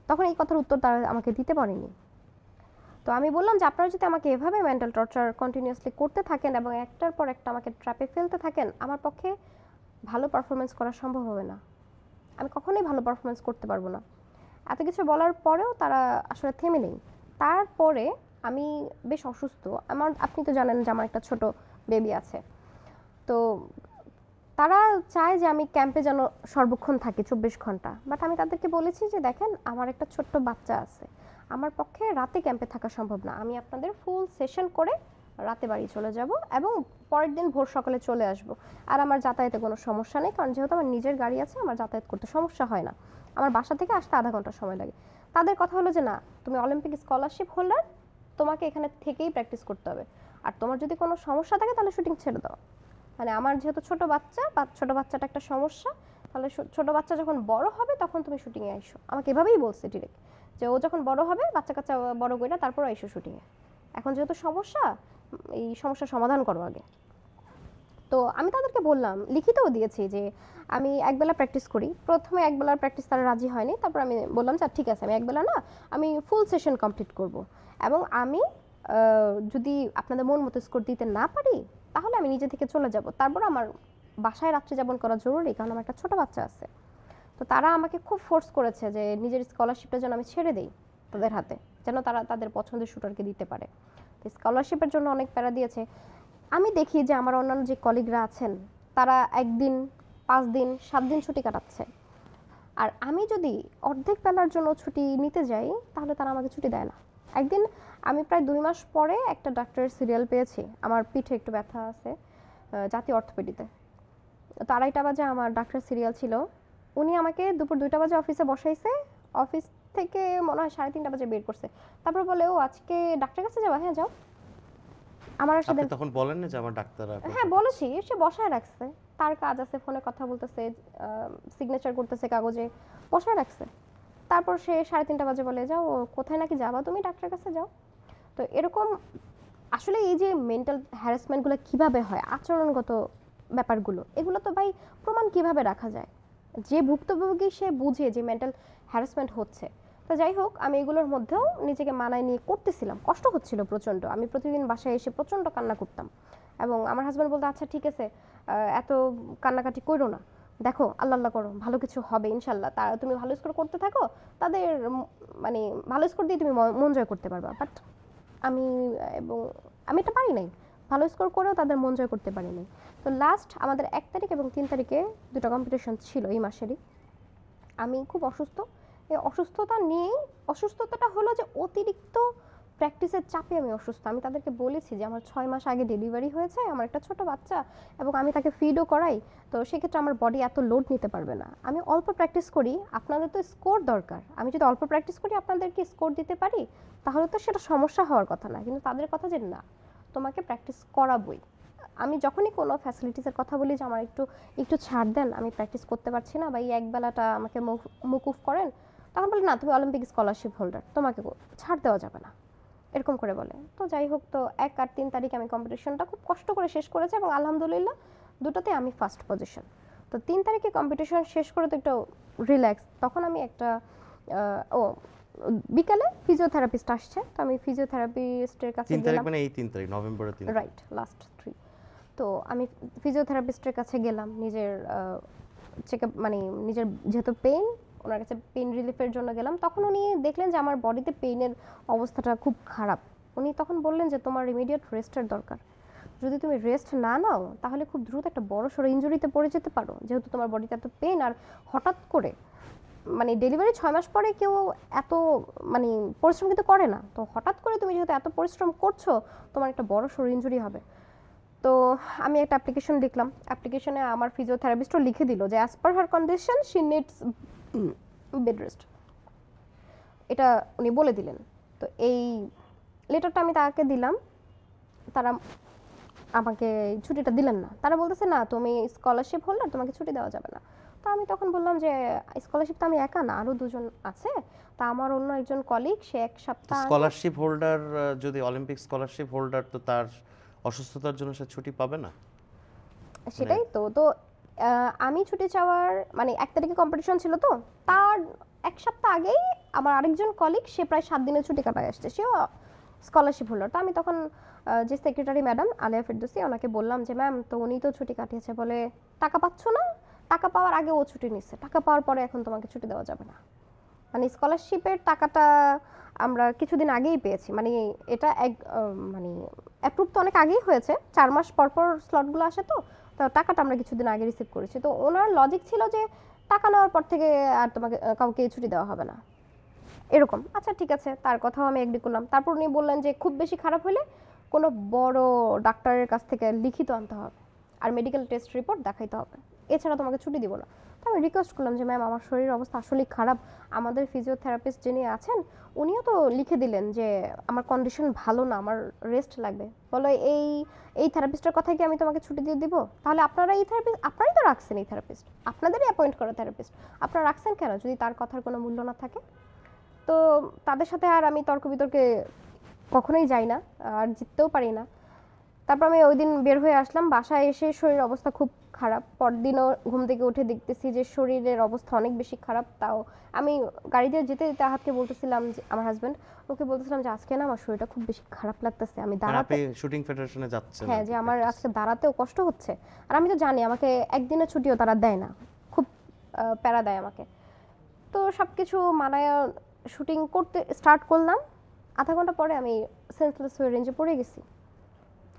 তখন এই কথার উত্তর তারা আমাকে দিতে পারেনি। তো আমি বললাম যে আপনারা যদি আমাকে এভাবে মেন্টাল টর্চার কন্টিনিউয়াসলি করতে থাকেন এবং একটার পর একটা আমাকে ট্র্যাপে ফেলতে থাকেন, আমার পক্ষে ভালো পারফরমেন্স করা সম্ভব হবে না, আমি কখনোই ভালো পারফরমেন্স করতে পারবো না। এত কিছু বলার পরেও তারা আসলে থেমে নেই। তারপরে আমি বেশ অসুস্থ, আপনি তো জানেন যে আমার একটা ছোট বেবি আছে, তো তারা চায় যে আমি ক্যাম্পে যেন সর্বক্ষণ থাকি 24 ঘন্টা। বাট আমি তাদেরকে বলেছি যে দেখেন আমার একটা ছোট্ট বাচ্চা আছে, আমার পক্ষে রাতে ক্যাম্পে থাকা সম্ভব না, আমি আপনাদের ফুল সেশন করে রাতে বাড়ি চলে যাব এবং পরের দিন ভোর সকালে চলে আসব। আর আমার যাতায়াতে কোনো সমস্যা নেই, কারণ যেহেতু আমার নিজের গাড়ি আছে, আমার যাতায়াত করতে সমস্যা হয় না। আমার বাসা থেকে আসতে আধা ঘন্টা সময় লাগে। তাদের কথা হলো যে না, তুমি অলিম্পিক স্কলারশিপ হোল্ডার, তোমাকে এখানে থেকেই প্র্যাকটিস করতে হবে। আর তোমার যদি কোনো সমস্যা থাকে তাহলে শুটিং ছেড়ে দাও। মানে আমার যেহেতু ছোট বাচ্চা বা ছোট বাচ্চাটা একটা সমস্যা, তাহলে ছোট বাচ্চা যখন বড় হবে তখন তুমি শুটিংয়ে আইসো। আমাকে এভাবেই বলছে ডিরেক্ট, যে ও যখন বড় হবে, বাচ্চা কাচ্চা বড় কইরা তারপর আইসো শুটিংয়ে। এখন যেহেতু সমস্যা, এই সমস্যার সমাধান করো আগে। তো আমি তাদেরকে বললাম, লিখিতও দিয়েছি যে আমি একবেলা প্র্যাকটিস করি। প্রথমে একবেলার প্র্যাকটিস তারা রাজি হয়নি, তারপর আমি বললাম যে ঠিক আছে, আমি একবেলা না, আমি ফুল সেশন কমপ্লিট করব। এবং আমি যদি আপনাদের মন মতো স্কোর দিতে না পারি তাহলে আমি নিজে থেকে চলে যাব। তারপর আমার বাসায় রাত্রি যাপন করা জরুরি, কারণ আমার একটা ছোট বাচ্চা আছে। তো তারা আমাকে খুব ফোর্স করেছে যে নিজের স্কলারশিপটা যেন আমি ছেড়ে দেই তাদের হাতে, যেন তারা তাদের পছন্দের শুটারকে দিতে পারে। তো স্কলারশিপের জন্য অনেক প্যারা দিয়েছে। আমি দেখি যে আমার অন্যান্য যে কলিগরা আছেন, তারা 1 দিন, 5 দিন, 7 দিন ছুটি কাটাচ্ছে। আর আমি যদি অর্ধেক বেলার জন্য ছুটি নিতে যাই তাহলে তারা আমাকে ছুটি দেয় না। একদিন আমি প্রায় 2 মাস পরে একটা ডাক্তারের সিরিয়াল পেয়েছি, আমার পিঠে একটু ব্যথা আছে, জাতীয় অর্থোপেডিতে। তো 2:30 বাজে আমার ডাক্তার সিরিয়াল ছিল। উনি আমাকে দুপুর 2টা বাজে অফিসে বসাইছে, অফিস থেকে মনে হয় 3:30 বাজে বের করছে। তারপর বলে, ও আজকে ডাক্তারের কাছে যাবা? হ্যাঁ যাও। আমার আপনি সাথে তখন বলেন না যে আমার ডাক্তার হ্যাঁ বলেছি, সে বসায় রাখছে, তার কাজ আছে, ফোনে কথা বলতেছে, সিগনেচার করতেছে কাগজে, বসায় রাখছে। তারপর সে 3:30 বাজে বলে, যাও কোথায় নাকি যাবা তুমি, ডাক্তারের কাছে যাও। তো এরকম আসলে এই যে মেন্টাল হ্যারাসমেন্টগুলো কিভাবে হয়, আচরণগত ব্যাপারগুলো, এগুলো তো ভাই প্রমাণ কিভাবে রাখা যায়? যে ভুক্তভোগী সে বুঝে যে মেন্টাল হ্যারাসমেন্ট হচ্ছে। তো যাই হোক, আমি এগুলোর মধ্যেও নিজেকে মানায় নিয়ে করতেছিলাম, কষ্ট হচ্ছিল প্রচণ্ড। আমি প্রতিদিন বাসায় এসে প্রচণ্ড কান্না করতাম এবং আমার হাজব্যান্ড বলতো, আচ্ছা ঠিক আছে, এত কান্নাকাটি করো না, দেখো আল্লাহ আল্লাহ করো, ভালো কিছু হবে ইনশাল্লাহ, তা তুমি ভালো স্কোর করতে থাকো, তাদের মানে ভালো স্কোর দিয়ে তুমি মন জয় করতে পারবা। বাট আমি এবং আমি এটা পারি নাই, ভালো স্কোর করেও তাদের মন জয় করতে পারি নাই। তো লাস্ট আমাদের 1 তারিখ এবং 3 তারিখে 2টা কম্পিটিশন ছিল এই মাসেরই। আমি খুব অসুস্থ, এই অসুস্থতা নিয়েই, অসুস্থতাটা হলো যে অতিরিক্ত প্র্যাকটিসের চাপে আমি অসুস্থ। আমি তাদেরকে বলেছি যে আমার 6 মাস আগে ডেলিভারি হয়েছে, আমার একটা ছোট বাচ্চা এবং আমি তাকে ফিডও করাই, তো সেক্ষেত্রে আমার বডি এত লোড নিতে পারবে না। আমি অল্প প্র্যাকটিস করি, আপনাদের তো স্কোর দরকার, আমি যদি অল্প প্র্যাকটিস করি আপনাদেরকে স্কোর দিতে পারি তাহলে তো সেটা সমস্যা হওয়ার কথা না। কিন্তু তাদের কথা যে না, তোমাকে প্র্যাকটিস করাবই। আমি যখনই কোনো ফ্যাসিলিটিসের কথা বলি যে আমার একটু একটু ছাড় দেন, আমি প্র্যাকটিস করতে পারছি না বা এই একবেলাটা আমাকে মকুফ করেন, তখন বলে না, তুমি অলিম্পিক স্কলারশিপ হোল্ডার, তোমাকে ছাড় দেওয়া যাবে না, এরকম করে বলে। তো যাই হোক, তো 1 আর 3 তারিখে আমি কম্পিটিশনটা খুব কষ্ট করে শেষ করেছি এবং আলহামদুলিল্লাহ দুটোতে আমি ফার্স্ট পজিশন। তো 3 তারিখে কম্পিটিশন শেষ করে তো একটু রিল্যাক্স, তখন আমি একটা ও বিকালে ফিজিওথেরাপিস্ট আসছে, তো আমি ফিজিওথেরাপিস্টের কাছে 3 তারিখ গেলাম। মানে এই 3 তারিখ, নভেম্বরের 3 তারিখ। Right, last 3। তো আমি ফিজিওথেরাপিস্টের কাছে গেলাম নিজের চেকআপ, মানে নিজের যেহেতু পেইন, ওনার কাছে পেইন রিলিফের জন্য গেলাম। তখন উনি দেখলেন যে আমার বডিতে পেইনের অবস্থাটা খুব খারাপ। উনি তখন বললেন যে তোমার ইমিডিয়েট রেস্টের দরকার, যদি তুমি রেস্ট না নাও তাহলে খুব দ্রুত একটা বড় সড়ো ইনজুরিতে পড়ে যেতে পারো, যেহেতু তোমার বডিতে এত পেইন। আর হঠাৎ করে মানে ডেলিভারি 6 মাস পরে কেউ এত মানে পরিশ্রম কিন্তু করে না, তো হঠাৎ করে তুমি যেহেতু এত পরিশ্রম করছো, তোমার একটা বড় সড়ো ইনজুরি হবে। তো আমি একটা অ্যাপ্লিকেশন লিখলাম, অ্যাপ্লিকেশনে আমার ফিজিওথেরাপিস্টও লিখে দিল যে as per her condition she needs bed rest, এটা উনি বলে দিলেন। তো এই লেটারটা আমি তাকে দিলাম, তারা আমাকে ছুটিটা দিলেন না। তারা বলতেছে না, তুমি স্কলারশিপ হোল্ডার, তোমাকে ছুটি দেওয়া যাবে না। তো আমি তখন বললাম যে স্কলারশিপ তো আমি একা না, আরও 2 জন আছে, তা আমার অন্য একজন কলিগ, সে 1 সপ্তাহ স্কলারশিপ হোল্ডার, যদি অলিম্পিক স্কলারশিপ হোল্ডার, তো তার অসুস্থতার জন্য সে ছুটি পাবে না। সেটাই তো। তো আমি ছুটি চাওয়ার মানে 1 তারিখে কম্পিটিশন ছিল, তো তার 1 সপ্তাহ আগেই আমার আরেকজন কলিগ, সে প্রায় 7 দিনের ছুটি কাটায় আসছে, সেও স্কলারশিপ হোল্ডার। তো আমি তখন যে সেক্রেটারি ম্যাডাম আলিয়া ফেরদৌসী, ওনাকে বললাম যে ম্যাম, তো উনি তো ছুটি কাটিয়েছে, বলে টাকা পাচ্ছ না, টাকা পাওয়ার আগে ও ছুটি নিচ্ছে, টাকা পাওয়ার পরে এখন তোমাকে ছুটি দেওয়া যাবে না। মানে স্কলারশিপের টাকাটা আমরা কিছুদিন আগেই পেয়েছি, মানে এটা মানে অ্যাপ্রুভ তো অনেক আগেই হয়েছে, 4 মাস পর পর স্লটগুলো আসে, তো তো টাকাটা আমরা কিছুদিন আগে রিসিভ করেছি। তো ওনার লজিক ছিল যে টাকা নেওয়ার পর থেকে আর তোমাকে কাউকে ছুটি দেওয়া হবে না, এরকম। আচ্ছা ঠিক আছে, তার কথাও আমি এগ্রি করলাম। তারপর উনি বললেন যে খুব বেশি খারাপ হলে কোনো বড় ডাক্তারের কাছ থেকে লিখিত আনতে হবে আর মেডিকেল টেস্ট রিপোর্ট দেখাইতে হবে, এছাড়া তোমাকে ছুটি দিব না। তো আমি রিকোয়েস্ট করলাম যে ম্যাম আমার শরীরের অবস্থা আসলেই খারাপ, আমাদের ফিজিওথেরাপিস্ট যিনি আছেন উনিও তো লিখে দিলেন যে আমার কন্ডিশন ভালো না, আমার রেস্ট লাগবে। বলো এই থেরাপিস্টের কথাই কি আমি তোমাকে ছুটি দিয়ে দিব? তাহলে আপনারা এই থেরাপিস্ট আপনারাই তো রাখছেন, এই থেরাপিস্ট আপনাদেরই অ্যাপয়েন্ট করা থেরাপিস্ট, আপনারা রাখছেন কেন যদি তার কথার কোনো মূল্য না থাকে? তো তাদের সাথে আর আমি তর্ক বিতর্কে কখনোই যাই না, আর জিততেও পারি না। তারপর আমি ওই দিন বের হয়ে আসলাম, বাসায় এসে শরীরের অবস্থা খুব খারাপ। পরদিনও ঘুম থেকে উঠে দেখতেছি যে শরীরের অবস্থা অনেক বেশি খারাপ। তাও আমি গাড়িতে যেতে যেতে আহাতকে বলতেছিলাম যে, আমার হাজব্যান্ড, ওকে বলতেছিলাম যে আজকে না আমার শরীরটা খুব বেশি খারাপ লাগতেছে, আমি মানে দাঁড়াতে, আপনি শুটিং ফেডারেশনে যাচ্ছেন? হ্যাঁ, যে আমার আজকে দাঁড়াতেও কষ্ট হচ্ছে। আর আমি তো জানি আমাকে একদিনের ছুটিও তারা দেয় না, খুব প্যারা দেয় আমাকে। তো সব কিছু মানায় শুটিং করতে স্টার্ট করলাম। আধা ঘন্টা পরে আমি সেন্সলেস হয়ে রেঞ্জে পড়ে গেছি।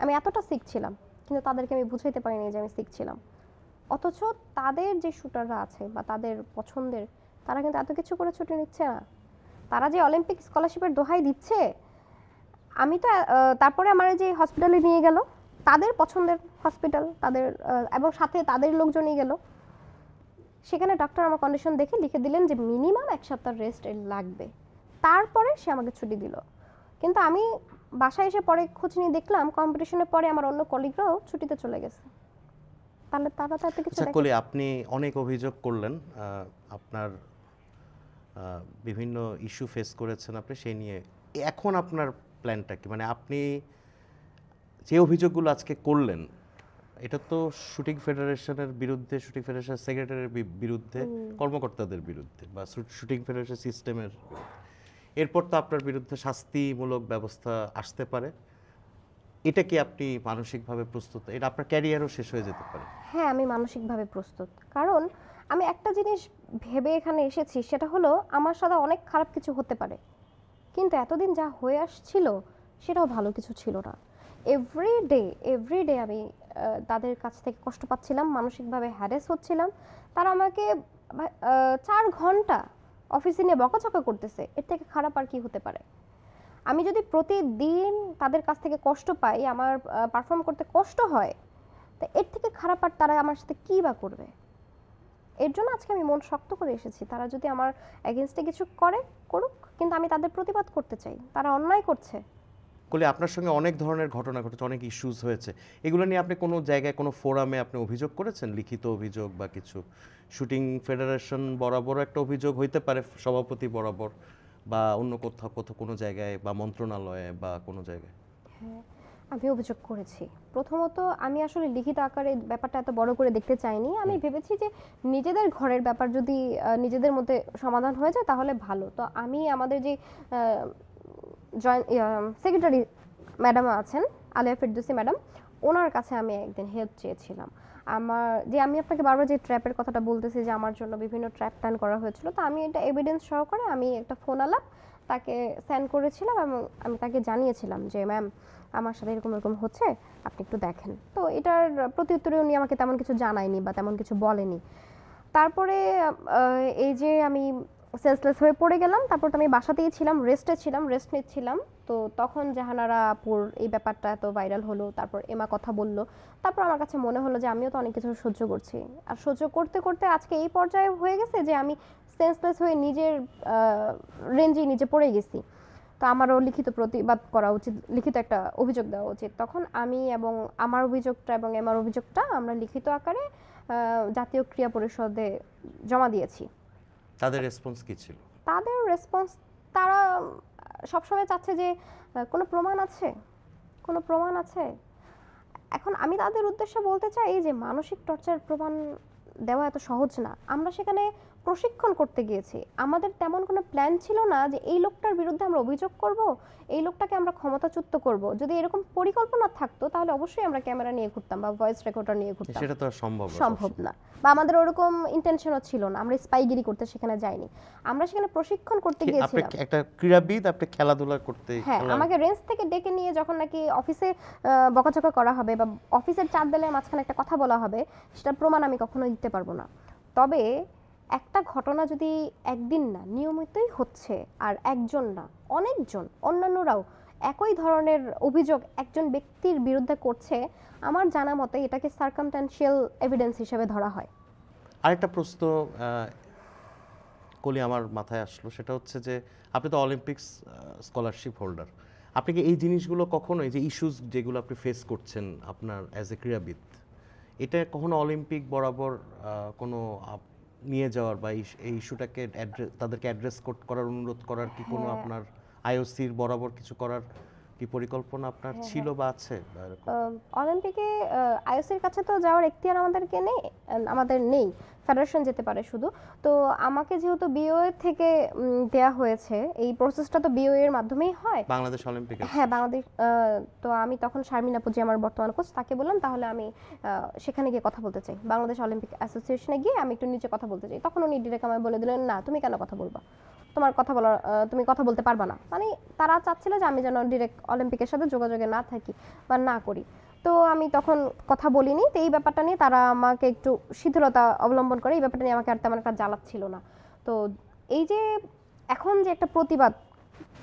আমি এতটা সিক ছিলাম, কিন্তু তাদেরকে আমি বুঝাইতে পারিনি যে আমি সিক ছিলাম। অথচ তাদের যে শুটাররা আছে বা তাদের পছন্দের, তারা কিন্তু এত কিছু করে ছুটি নিচ্ছে না। তারা যে অলিম্পিক স্কলারশিপের দোহাই দিচ্ছে, আমি তো তারপরে আমার যে হসপিটালে নিয়ে গেল, তাদের পছন্দের হসপিটাল, তাদের এবং সাথে তাদের লোকজনই গেল। সেখানে ডক্টর আমার কন্ডিশন দেখে লিখে দিলেন যে মিনিমাম 1 সপ্তাহ রেস্ট লাগবে, তারপরে সে আমাকে ছুটি দিল। কিন্তু আমি বাসায় এসে পরে খোঁজ নিয়ে দেখলাম কম্পিটিশনের পরে আমার অন্য কলিগরাও ছুটিতে চলে গেছে। তাহলে তারা তো এত কিছু আচ্ছা দেখে। কলি, আপনি অনেক অভিযোগ করলেন, আপনার বিভিন্ন ইস্যু ফেস করেছেন আপনি, সেই নিয়ে এখন আপনার প্ল্যানটা কি? মানে আপনি যে অভিযোগগুলো আজকে করলেন, এটা তো শুটিং ফেডারেশনের বিরুদ্ধে, শুটিং ফেডারেশনের সেক্রেটারির বিরুদ্ধে, কর্মকর্তাদের বিরুদ্ধে, বা শুটিং ফেডারেশন সিস্টেমের বিরুদ্ধে। এরপর তো আপনার বিরুদ্ধে শাস্তিমূলক ব্যবস্থা আসতে পারে। এটা কি আপনি মানসিকভাবে প্রস্তুত? এটা আপনার ক্যারিয়ারও শেষ হয়ে যেতে পারে। হ্যাঁ, আমি মানসিকভাবে প্রস্তুত, কারণ আমি একটা জিনিস ভেবে এখানে এসেছি, সেটা হলো আমার সাথে অনেক খারাপ কিছু হতে পারে, কিন্তু এতদিন যা হয়ে আসছিল সেটাও ভালো কিছু ছিল না। এভরিডে আমি তাদের কাছ থেকে কষ্ট পাচ্ছিলাম, মানসিকভাবে হ্যারেস হচ্ছিলাম। তারা আমাকে 4 ঘন্টা অফিসে নিয়ে বকাঝকা করতেছে, এর থেকে খারাপ আর কি হতে পারে? আমি যদি প্রতিদিন তাদের কাছ থেকে কষ্ট পাই, আমার পারফর্ম করতে কষ্ট হয়, তা এর থেকে খারাপ আর তারা আমার সাথে কী বা করবে? এর জন্য আজকে আমি মন শক্ত করে এসেছি। তারা যদি আমার এগেনস্টে কিছু করে, করুক, কিন্তু আমি তাদের প্রতিবাদ করতে চাই, তারা অন্যায় করছে। কলি, আপনার সঙ্গে অনেক ধরনের ঘটনা ঘটেছে, অনেক ইস্যুস হয়েছে, এগুলো নিয়ে আপনি কোনো জায়গায়, কোনো ফোরামে আপনি অভিযোগ করেছেন, লিখিত অভিযোগ বা কিছু? শুটিং ফেডারেশন বরাবর একটা অভিযোগ হইতে পারে, সভাপতি বরাবর, বা অন্য কোথাও কোথাও কোনো জায়গায়, বা মন্ত্রণালয়ে, বা কোনো জায়গায়? হ্যাঁ, আমি অভিযোগ করেছি। প্রথমত আমি আসলে লিখিত আকারে ব্যাপারটা এত বড় করে দেখতে চাইনি। আমি ভেবেছি যে নিজেদের ঘরের ব্যাপার যদি নিজেদের মধ্যে সমাধান হয়ে যায় তাহলে ভালো। তো আমি আমাদের যে সেক্রেটারি ম্যাডাম আছেন, আলিয়া ফেরদৌসী ম্যাডাম, ওনার কাছে আমি একদিন হেল্প চেয়েছিলাম। আমি আপনাকে বারবার যে ট্র্যাপের কথাটা বলতেছি, যে আমার জন্য বিভিন্ন ট্র্যাপ প্ল্যান করা হয়েছিল, তো আমি এটা এভিডেন্স সহকারে আমি একটা ফোন আলাপ তাকে সেন্ড করেছিলাম এবং আমি তাকে জানিয়েছিলাম যে ম্যাম আমার সাথে এরকম এরকম হচ্ছে, আপনি একটু দেখেন। তো এটার প্রত্যুত্তরে উনি আমাকে তেমন কিছু জানায়নি বা তেমন কিছু বলেনি। তারপরে এই যে আমি সেন্সলেস হয়ে পড়ে গেলাম, তারপর তো আমি বাসাতেই ছিলাম, রেস্টে ছিলাম, রেস্ট নিচ্ছিলাম। তো তখন জাহানারা আপুর এই ব্যাপারটা এত ভাইরাল হলো, তারপর এমা কথা বলল। তারপর আমার কাছে মনে হলো যে আমিও তো অনেক কিছু সহ্য করছি, আর সহ্য করতে করতে আজকে এই পর্যায়ে হয়ে গেছে যে আমি সেন্সলেস হয়ে নিজের রেঞ্জেই নিজে পড়ে গেছি। তো আমারও লিখিত প্রতিবাদ করা উচিত, লিখিত একটা অভিযোগ দেওয়া উচিত। তখন আমি এবং আমার অভিযোগটা এবং এমার অভিযোগটা আমরা লিখিত আকারে জাতীয় ক্রীড়া পরিষদে জমা দিয়েছি। তাদের রেসপন্স কি ছিল? তাদের রেসপন্স, তারা সবসময় চাচ্ছে যে কোনো প্রমাণ আছে, কোনো প্রমাণ আছে। এখন আমি তাদের উদ্দেশ্যে বলতে চাই যে মানসিক টর্চার প্রমাণ দেওয়া এত সহজ না। আমরা সেখানে প্রশিক্ষণ করতে গিয়েছি, আমাদের তেমন কোনো প্ল্যান ছিল না যে এই লোকটার বিরুদ্ধে আমরা অভিযোগ করব, এই লোকটাকে আমরা ক্ষমতাচ্যুত করব। যদি এরকম পরিকল্পনা থাকতো তাহলে অবশ্যই আমরা ক্যামেরা নিয়ে ঘুরতাম বা ভয়েস রেকর্ডার নিয়ে ঘুরতাম। সেটা তো আর সম্ভব না, বা আমাদের ওরকম ইন্টেনশনও ছিল না, আমরা স্পাইগিরি করতে সেখানে যাইনি। আমরা সেখানে প্রশিক্ষণ করতে আপনি গিয়েছিলাম। একটা ক্রীড়াবিদ, আপনি খেলাধুলা করতে, হ্যাঁ, আমাকে রেঞ্জ থেকে ডেকে নিয়ে যখন নাকি অফিসে বকাঝকা করা হবে বা অফিসের 4 দেয়ালের মাঝখানে একটা কথা বলা হবে, সেটার প্রমাণ আমি কখনো দিতে পারবো না। তবে একটা ঘটনা যদি একদিন না, নিয়মিতই হচ্ছে, আর একজন না অনেকজন অন্যান্যরাও একই ধরনের অভিযোগ একজন ব্যক্তির বিরুদ্ধে করছে, আমার জানা মতে এটাকে সার্কামস্ট্যান্সিয়াল এভিডেন্স হিসেবে ধরা হয়। আরেকটা প্রশ্ন কলি আমার মাথায় আসলো, সেটা হচ্ছে যে আপনি তো অলিম্পিক্স স্কলারশিপ হোল্ডার, আপনি কি এই জিনিসগুলো কখনো, এই যে ইস্যুস যেগুলো আপনি ফেস করছেন আপনার অ্যাজ এ ক্রীড়াবিদ, এটা কখনো অলিম্পিক বরাবর কোনো নিয়ে যাওয়ার বা এই ইস্যুটাকে তাদেরকে অ্যাড্রেস করার অনুরোধ করার কি কোনো আপনার আইওসির বরাবর কিছু করার কি পরিকল্পনা আপনার ছিল বা আছে বা এরকম? অলিম্পিকে আইওসির কাছে তো যাওয়ার এখতিয়ার আমাদের নেই, ফেডারেশন যেতে পারে শুধু। তো আমাকে যেহেতু বিওএ থেকে দেয়া হয়েছে, এই প্রসেসটা তো বিওএ এর মাধ্যমেই হয়। বাংলাদেশ অলিম্পিক, হ্যাঁ বাংলাদেশ, তো আমি তখন শারমিন আপু যে আমার বর্তমান কোচ, তাকে বললাম তাহলে আমি সেখানে গিয়ে কথা বলতে চাই, বাংলাদেশ অলিম্পিক অ্যাসোসিয়েশনে গিয়ে আমি একটু নিচে কথা বলতে চাই। তখন উনি ডিরেক্ট আমায় বলে দিলেন, না তুমি কেন কথা বলবা, তোমার কথা বলার তুমি কথা বলতে পারবা না। মানে তারা চাচ্ছিল যে আমি যেন ডিরেক্ট অলিম্পিকের সাথে যোগাযোগে না থাকি বা না করি। তো আমি তখন কথা বলিনি। তো এই ব্যাপারটা নিয়ে তারা আমাকে একটু শিথিলতা অবলম্বন করে, এই ব্যাপারটা নিয়ে আমাকে আর তেমন একটা জ্বালাচ্ছিল না। তো এই যে এখন যে একটা প্রতিবাদ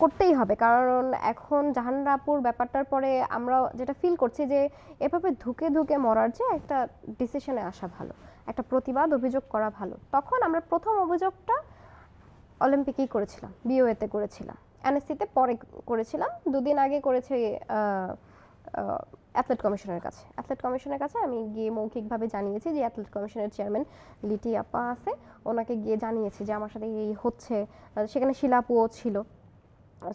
করতেই হবে, কারণ এখন জাহানারাপুর ব্যাপারটার পরে আমরা যেটা ফিল করছি যে এভাবে ধুকে ধুকে মরার যে একটা ডিসিশনে আসা ভালো, একটা প্রতিবাদ অভিযোগ করা ভালো। তখন আমরা প্রথম অভিযোগটা অলিম্পিকেই করেছিলাম, বিওএতে করেছিলাম, এনএসসিতে পরে করেছিলাম, দুদিন আগে করেছি অ্যাথলেট কমিশনের কাছে আমি গিয়ে মৌখিকভাবে জানিয়েছি যে অ্যাথলেট কমিশনের চেয়ারম্যান লিটি আপা আছে, ওনাকে গিয়ে জানিয়েছি যে আমার সাথে এই হচ্ছে। সেখানে শিলাপুও ছিল,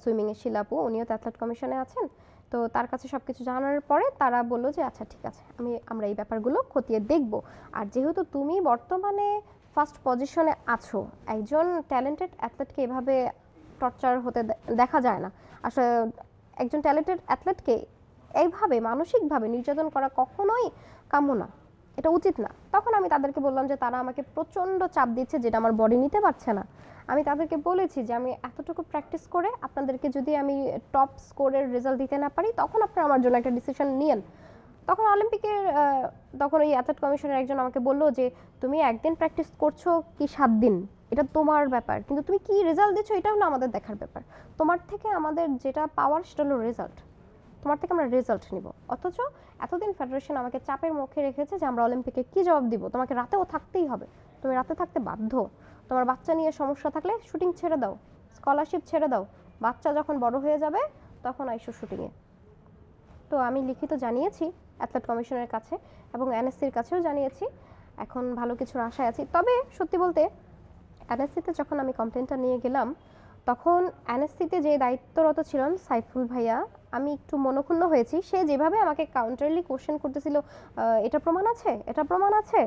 সুইমিংয়ের শিলাপু, উনিও তো অ্যাথলেট কমিশনে আছেন। তো তার কাছে সব কিছু জানার পরে তারা বললো যে আচ্ছা ঠিক আছে, আমরা এই ব্যাপারগুলো খতিয়ে দেখব। আর যেহেতু তুমি বর্তমানে ফার্স্ট পজিশনে আছো, একজন ট্যালেন্টেড অ্যাথলেটকে এভাবে টর্চার হতে দেখা যায় না। আসলে একজন ট্যালেন্টেড অ্যাথলেটকে এইভাবে মানসিকভাবে নির্যাতন করা কখনোই কাম্য না, এটা উচিত না। তখন আমি তাদেরকে বললাম যে তারা আমাকে প্রচণ্ড চাপ দিচ্ছে, যেটা আমার বডি নিতে পারছে না। আমি তাদেরকে বলেছি যে আমি এতটুকু প্র্যাকটিস করে আপনাদেরকে যদি আমি টপ স্কোরের রেজাল্ট দিতে না পারি, তখন আপনারা আমার জন্য একটা ডিসিশন নিয়েন। তখন অলিম্পিকের তখন ওই অ্যাথলেট কমিশনের একজন আমাকে বললো যে তুমি একদিন প্র্যাকটিস করছো কি 7 দিন, এটা তোমার ব্যাপার, কিন্তু তুমি কি রেজাল্ট দিচ্ছ এটা হলো আমাদের দেখার ব্যাপার। তোমার থেকে আমাদের যেটা পাওয়ার সেটা হলো রেজাল্ট, তোমার থেকে আমরা রেজাল্ট নিব। অথচ এতদিন ফেডারেশন আমাকে চাপের মুখে রেখেছে যে আমরা অলিম্পিকে কি জবাব দিব, তোমাকে রাতেও থাকতেই হবে, তুমি রাতে থাকতে বাধ্য, তোমার বাচ্চা নিয়ে সমস্যা থাকলে শুটিং ছেড়ে দাও, স্কলারশিপ ছেড়ে দাও, বাচ্চা যখন বড় হয়ে যাবে তখন আইসো শুটিংয়ে। তো আমি লিখিত জানিয়েছি অ্যাথলেট কমিশনের কাছে এবং এনএসসির কাছেও জানিয়েছি, এখন ভালো কিছুর আশায় আছি। তবে সত্যি বলতে এনএসসিতে যখন আমি কমপ্লেনটা নিয়ে গেলাম, তখন এনএসসিতে যে দায়িত্বরত ছিলেন সাইফুল ভাইয়া, আমি একটু মনক্ষুণ্ণ হয়েছি। সে যেভাবে আমাকে কাউন্টারলি কোশ্চেন করতেছিল, এটা প্রমাণ আছে, এটা প্রমাণ আছে,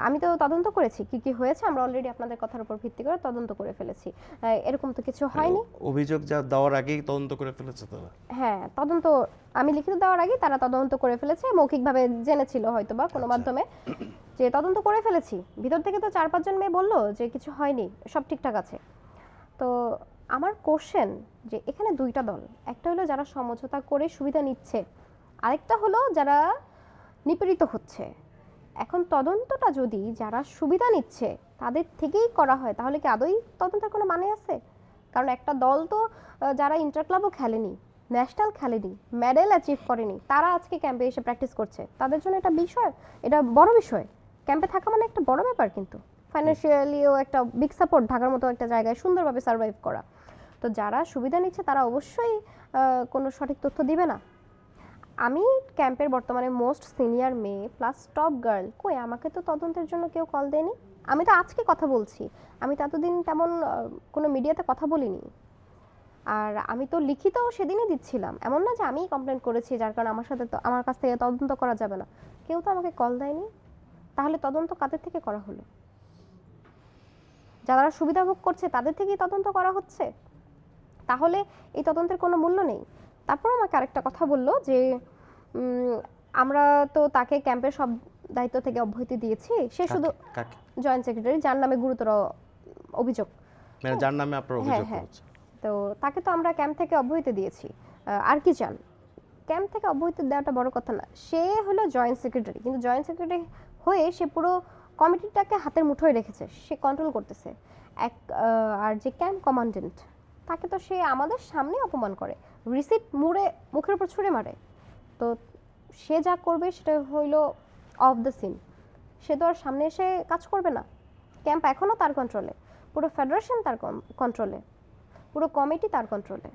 আমি তো তদন্ত করেছি, কি কি হয়েছে আমরা অলরেডি আপনাদের কথার উপর ভিত্তি করে তদন্ত করে ফেলেছি, এরকম তো কিছু হয়নি। অভিযোগ যা দেওয়ার আগেই তদন্ত করে ফেলেছে তারা? হ্যাঁ, তদন্ত আমি লিখিত দেওয়ার আগেই তারা তদন্ত করে ফেলেছে, মৌখিকভাবে জেনেছিল হয়তো বা কোনো মাধ্যমে যে তদন্ত করে ফেলেছি। ভিতর থেকে তো 4-5 জন মেয়ে বললো যে কিছু হয়নি, সব ঠিকঠাক আছে। তো আমার কোশ্চেন যে এখানে দুইটা দল, একটা হলো যারা সমঝোতা করে সুবিধা নিচ্ছে, আরেকটা হলো যারা নিপীড়িত হচ্ছে। এখন তদন্তটা যদি যারা সুবিধা নিচ্ছে তাদের থেকেই করা হয়, তাহলে কি আদৌ তদন্তের কোনো মানে আছে? কারণ একটা দল তো যারা ইন্টার ক্লাবও খেলেনি, ন্যাশনাল খেলেনি, মেডেল অ্যাচিভ করেনি, তারা আজকে ক্যাম্পে এসে প্র্যাকটিস করছে, তাদের জন্য এটা বিষয়, এটা বড় বিষয়। ক্যাম্পে থাকা মানে একটা বড় ব্যাপার, কিন্তু ফাইন্যান্সিয়ালিও একটা বিগ সাপোর্ট, ঢাকার মতো একটা জায়গায় সুন্দরভাবে সার্ভাইভ করা। তো যারা সুবিধা নিচ্ছে তারা অবশ্যই কোনো সঠিক তথ্য দিবে না। আমি ক্যাম্পের বর্তমানে মোস্ট সিনিয়র মেয়ে প্লাস টপ গার্ল, কই আমাকে তো তদন্তের জন্য কেউ কল দেয়নি। আমি তো আজকে কথা বলছি, আমি তো এতদিন তেমন কোনো মিডিয়াতে কথা বলিনি। আর আমি তো লিখিতও সেদিনই দিচ্ছিলাম, এমন না যে আমিই কমপ্লেন করেছি যার কারণে আমার কাছ থেকে তদন্ত করা যাবে না। কেউ তো আমাকে কল দেয়নি। তাহলে তদন্ত কাদের থেকে করা হলো? যারা সুবিধা ভোগ করছে তাদের থেকেই তদন্ত করা হচ্ছে, তাহলে এই তদন্তের কোনো মূল্য নেই। তারপর আমাকে আরেকটা কথা বললো যে আমরা তো তাকে ক্যাম্পের সব দায়িত্ব থেকে অব্যাহতি দিয়েছি, সে শুধু জয়েন্ট সেক্রেটারি যার নামে গুরুতর অভিযোগ, মানে যার নামে আপনার অভিযোগ করছে, তো তাকে তো আমরা ক্যাম্প থেকে অব্যাহতি দিয়েছি। আর কি চান? ক্যাম্প থেকে অব্যাহতি দেওয়াটা বড় কথা না, সে হলো জয়েন্ট সেক্রেটারি, কিন্তু জয়েন্ট সেক্রেটারি হয়ে সে পুরো কমিটিটাকে হাতের মুঠোয় রেখেছে, সে কন্ট্রোল করতেছে। আর যে ক্যাম্প কমান্ডেন্ট তাকে তো সে আমাদের সামনে অপমান করে, রিসিট মুড়ে মুখের উপর ছুঁড়ে মারে। তো সে যা করবে সেটা হইল অফ দ্য সিন, সে তো আর সামনে এসে কাজ করবে না। ক্যাম্প এখনও তার কন্ট্রোলে, পুরো ফেডারেশন তার কন্ট্রোলে, পুরো কমিটি তার কন্ট্রোলে।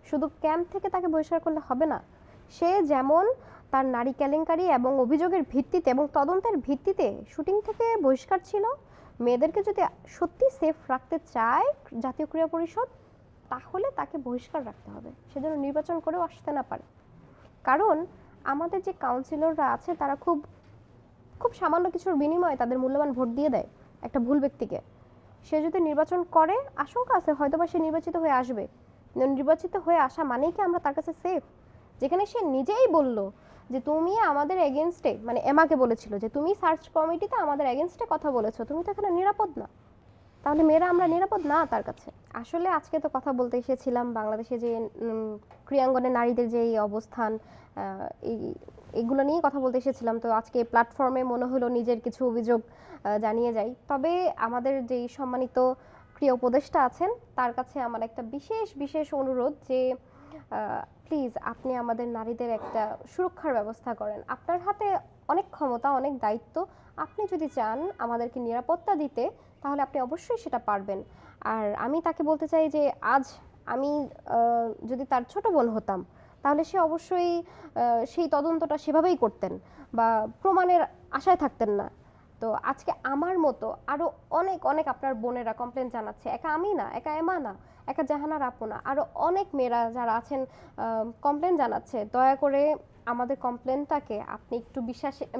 শুধু ক্যাম্প থেকে তাকে বহিষ্কার করলে হবে না। সে যেমন তার নারী কেলেঙ্কারি এবং অভিযোগের ভিত্তিতে এবং তদন্তের ভিত্তিতে শুটিং থেকে বহিষ্কার ছিল, মেয়েদেরকে যদি সত্যি সেফ রাখতে চায় জাতীয় ক্রীড়া পরিষদ, তাহলে তাকে বহিষ্কার রাখতে হবে, সেজন্য নির্বাচন করেও আসতে না পারে। কারণ আমাদের যে কাউন্সিলররা আছে তারা খুব খুব সামান্য কিছুর বিনিময়ে তাদের মূল্যবান ভোট দিয়ে দেয় একটা ভুল ব্যক্তিকে। সে যদি নির্বাচন করে, আশঙ্কা আছে হয়তোবা সে নির্বাচিত হয়ে আসবে, নির্বাচিত হয়ে আসা মানেই কি আমরা তার কাছে সেফ? যেখানে সে নিজেই বলল যে তুমি আমাদের এগেনস্টে, মানে এমাকে বলেছিল যে তুমি সার্চ কমিটিতে আমাদের এগেনস্টে কথা বলেছো, তুমি তো এখানে নিরাপদ না। তাহলে মেয়েরা আমরা নিরাপদ না তার কাছে? আসলে আজকে তো কথা বলতে এসেছিলাম বাংলাদেশে যে ক্রীড়াঙ্গনে নারীদের যে এই অবস্থান, এগুলো নিয়েই কথা বলতে এসেছিলাম। তো আজকে প্ল্যাটফর্মে মনে হলো নিজের কিছু অভিযোগ জানিয়ে যাই। তবে আমাদের যেই সম্মানিত ক্রীড়া উপদেষ্টা আছেন তার কাছে আমার একটা বিশেষ বিশেষ অনুরোধ যে প্লিজ আপনি আমাদের নারীদের একটা সুরক্ষার ব্যবস্থা করেন। আপনার হাতে অনেক ক্ষমতা, অনেক দায়িত্ব, আপনি যদি চান আমাদেরকে নিরাপত্তা দিতে তাহলে আপনি অবশ্যই সেটা পারবেন। আর আমি তাকে বলতে চাই যে আজ আমি যদি তার ছোট বোন হতাম তাহলে সে অবশ্যই সেই তদন্তটা সেভাবেই করতেন বা প্রমাণের আশায় থাকতেন না। তো আজকে আমার মতো আরও অনেক অনেক আপনার বোনেরা কমপ্লেন জানাচ্ছে, একা আমি না, একা এমা না, একা জাহানার আপু না, আরও অনেক মেয়েরা যারা আছেন কমপ্লেন জানাচ্ছে। দয়া করে আমাদের কমপ্লেনটাকে আপনি একটু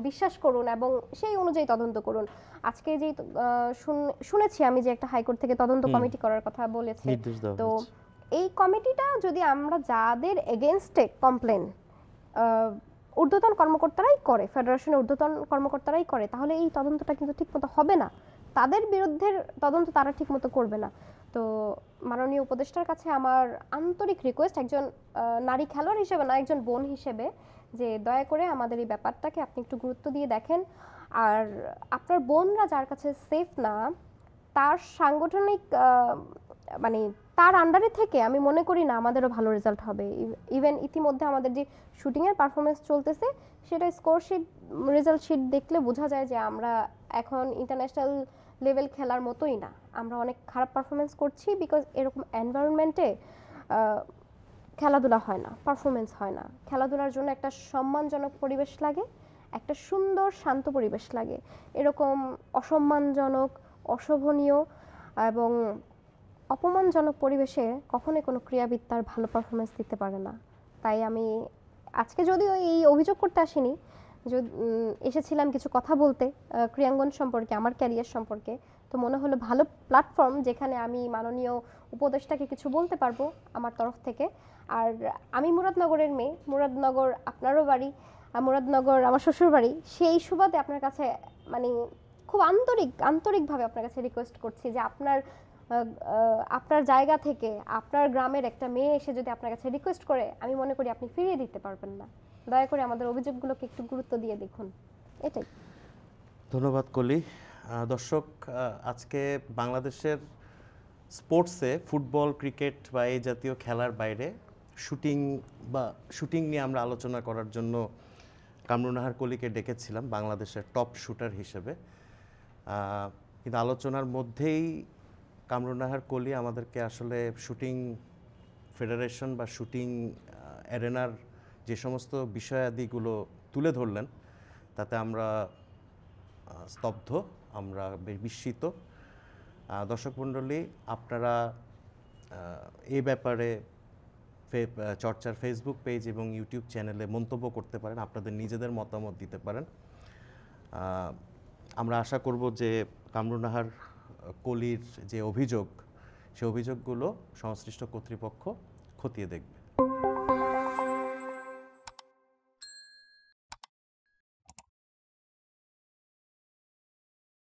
বিশ্বাস করুন এবং সেই অনুযায়ী তদন্ত করুন। আজকে যেই শুনেছি আমি যে একটা হাইকোর্ট থেকে তদন্ত কমিটি করার কথা বলেছে, তো এই কমিটিটা যদি আমরা যাদের এগেনস্টে কমপ্লেন ঊর্ধ্বতন কর্মকর্তারাই করে, ফেডারেশনের ঊর্ধ্বতন কর্মকর্তারাই করে, তাহলে এই তদন্তটা কিন্তু ঠিকমতো হবে না, তাদের বিরুদ্ধে তদন্ত তারা ঠিকমতো করবে না। তো মাননীয় উপদেষ্টার কাছে আমার আন্তরিক রিকোয়েস্ট, একজন নারী খেলোয়াড় হিসেবে না, একজন বোন হিসেবে, যে দয়া করে আমাদের এই ব্যাপারটাকে আপনি একটু গুরুত্ব দিয়ে দেখেন। আর আপনার বোনরা যার কাছে সেফ না, তার সাংগঠনিক মানে তার আন্ডারে থেকে আমি মনে করি না আমাদেরও ভালো রেজাল্ট হবে। ইভেন ইতিমধ্যে আমাদের যে শুটিংয়ের পারফরমেন্স চলতেছে সেটা স্কোর শিট, রেজাল্ট শিট দেখলে বোঝা যায় যে আমরা এখন ইন্টারন্যাশনাল লেভেল খেলার মতোই না, আমরা অনেক খারাপ পারফরমেন্স করছি। বিকজ এরকম এনভায়রনমেন্টে খেলাধুলা হয় না, পারফরমেন্স হয় না। খেলাধুলার জন্য একটা সম্মানজনক পরিবেশ লাগে, একটা সুন্দর শান্ত পরিবেশ লাগে। এরকম অসম্মানজনক, অশোভনীয় এবং অপমানজনক পরিবেশে কখনোই কোনো ক্রীড়াবিদ তার ভালো পারফরমেন্স দিতে পারে না। তাই আমি আজকে যদিও এই অভিযোগ করতে আসিনি, এসেছিলাম কিছু কথা বলতে ক্রীড়াঙ্গন সম্পর্কে, আমার ক্যারিয়ার সম্পর্কে। তো মনে হলো ভালো প্ল্যাটফর্ম যেখানে আমি মাননীয় উপদেষ্টাকে কিছু বলতে পারবো আমার তরফ থেকে। আর আমি মুরাদনগরের মেয়ে, মুরাদনগর আপনারও বাড়ি, মুরাদনগর আমার শ্বশুর বাড়ি, সেই সুবাদে আপনার কাছে মানে খুব আন্তরিকভাবে আপনার কাছে রিকোয়েস্ট করছি যে আপনার জায়গা থেকে আপনার গ্রামের একটা মেয়ে এসে যদি আপনার কাছে রিকোয়েস্ট করে, আমি মনে করি আপনি ফিরিয়ে দিতে পারবেন না। দয়া করে আমাদের অভিযোগগুলোকে একটু গুরুত্ব দিয়ে দেখুন, এটাই। ধন্যবাদ কলি। দর্শক, আজকে বাংলাদেশের স্পোর্টসে ফুটবল, ক্রিকেট বা এই জাতীয় খেলার বাইরে শুটিং নিয়ে আমরা আলোচনা করার জন্য কামরুন্নাহার কলিকে ডেকেছিলাম বাংলাদেশের টপ শুটার হিসেবে। কিন্তু আলোচনার মধ্যেই কামরুন্নাহার কলি আমাদেরকে আসলে শুটিং ফেডারেশন বা শুটিং অ্যারেনার যে সমস্ত বিষয়াদিগুলো তুলে ধরলেন তাতে আমরা স্তব্ধ, আমরা বিস্মিত। দর্শক মণ্ডলী, আপনারা এই ব্যাপারে চর্চার ফেসবুক পেজ এবং ইউটিউব চ্যানেলে মন্তব্য করতে পারেন, আপনাদের নিজেদের মতামত দিতে পারেন। আমরা আশা করব যে কামরুন্নাহার কলির যে অভিযোগ, সেই অভিযোগগুলো সংশ্লিষ্ট কর্তৃপক্ষ খতিয়ে দেখবে।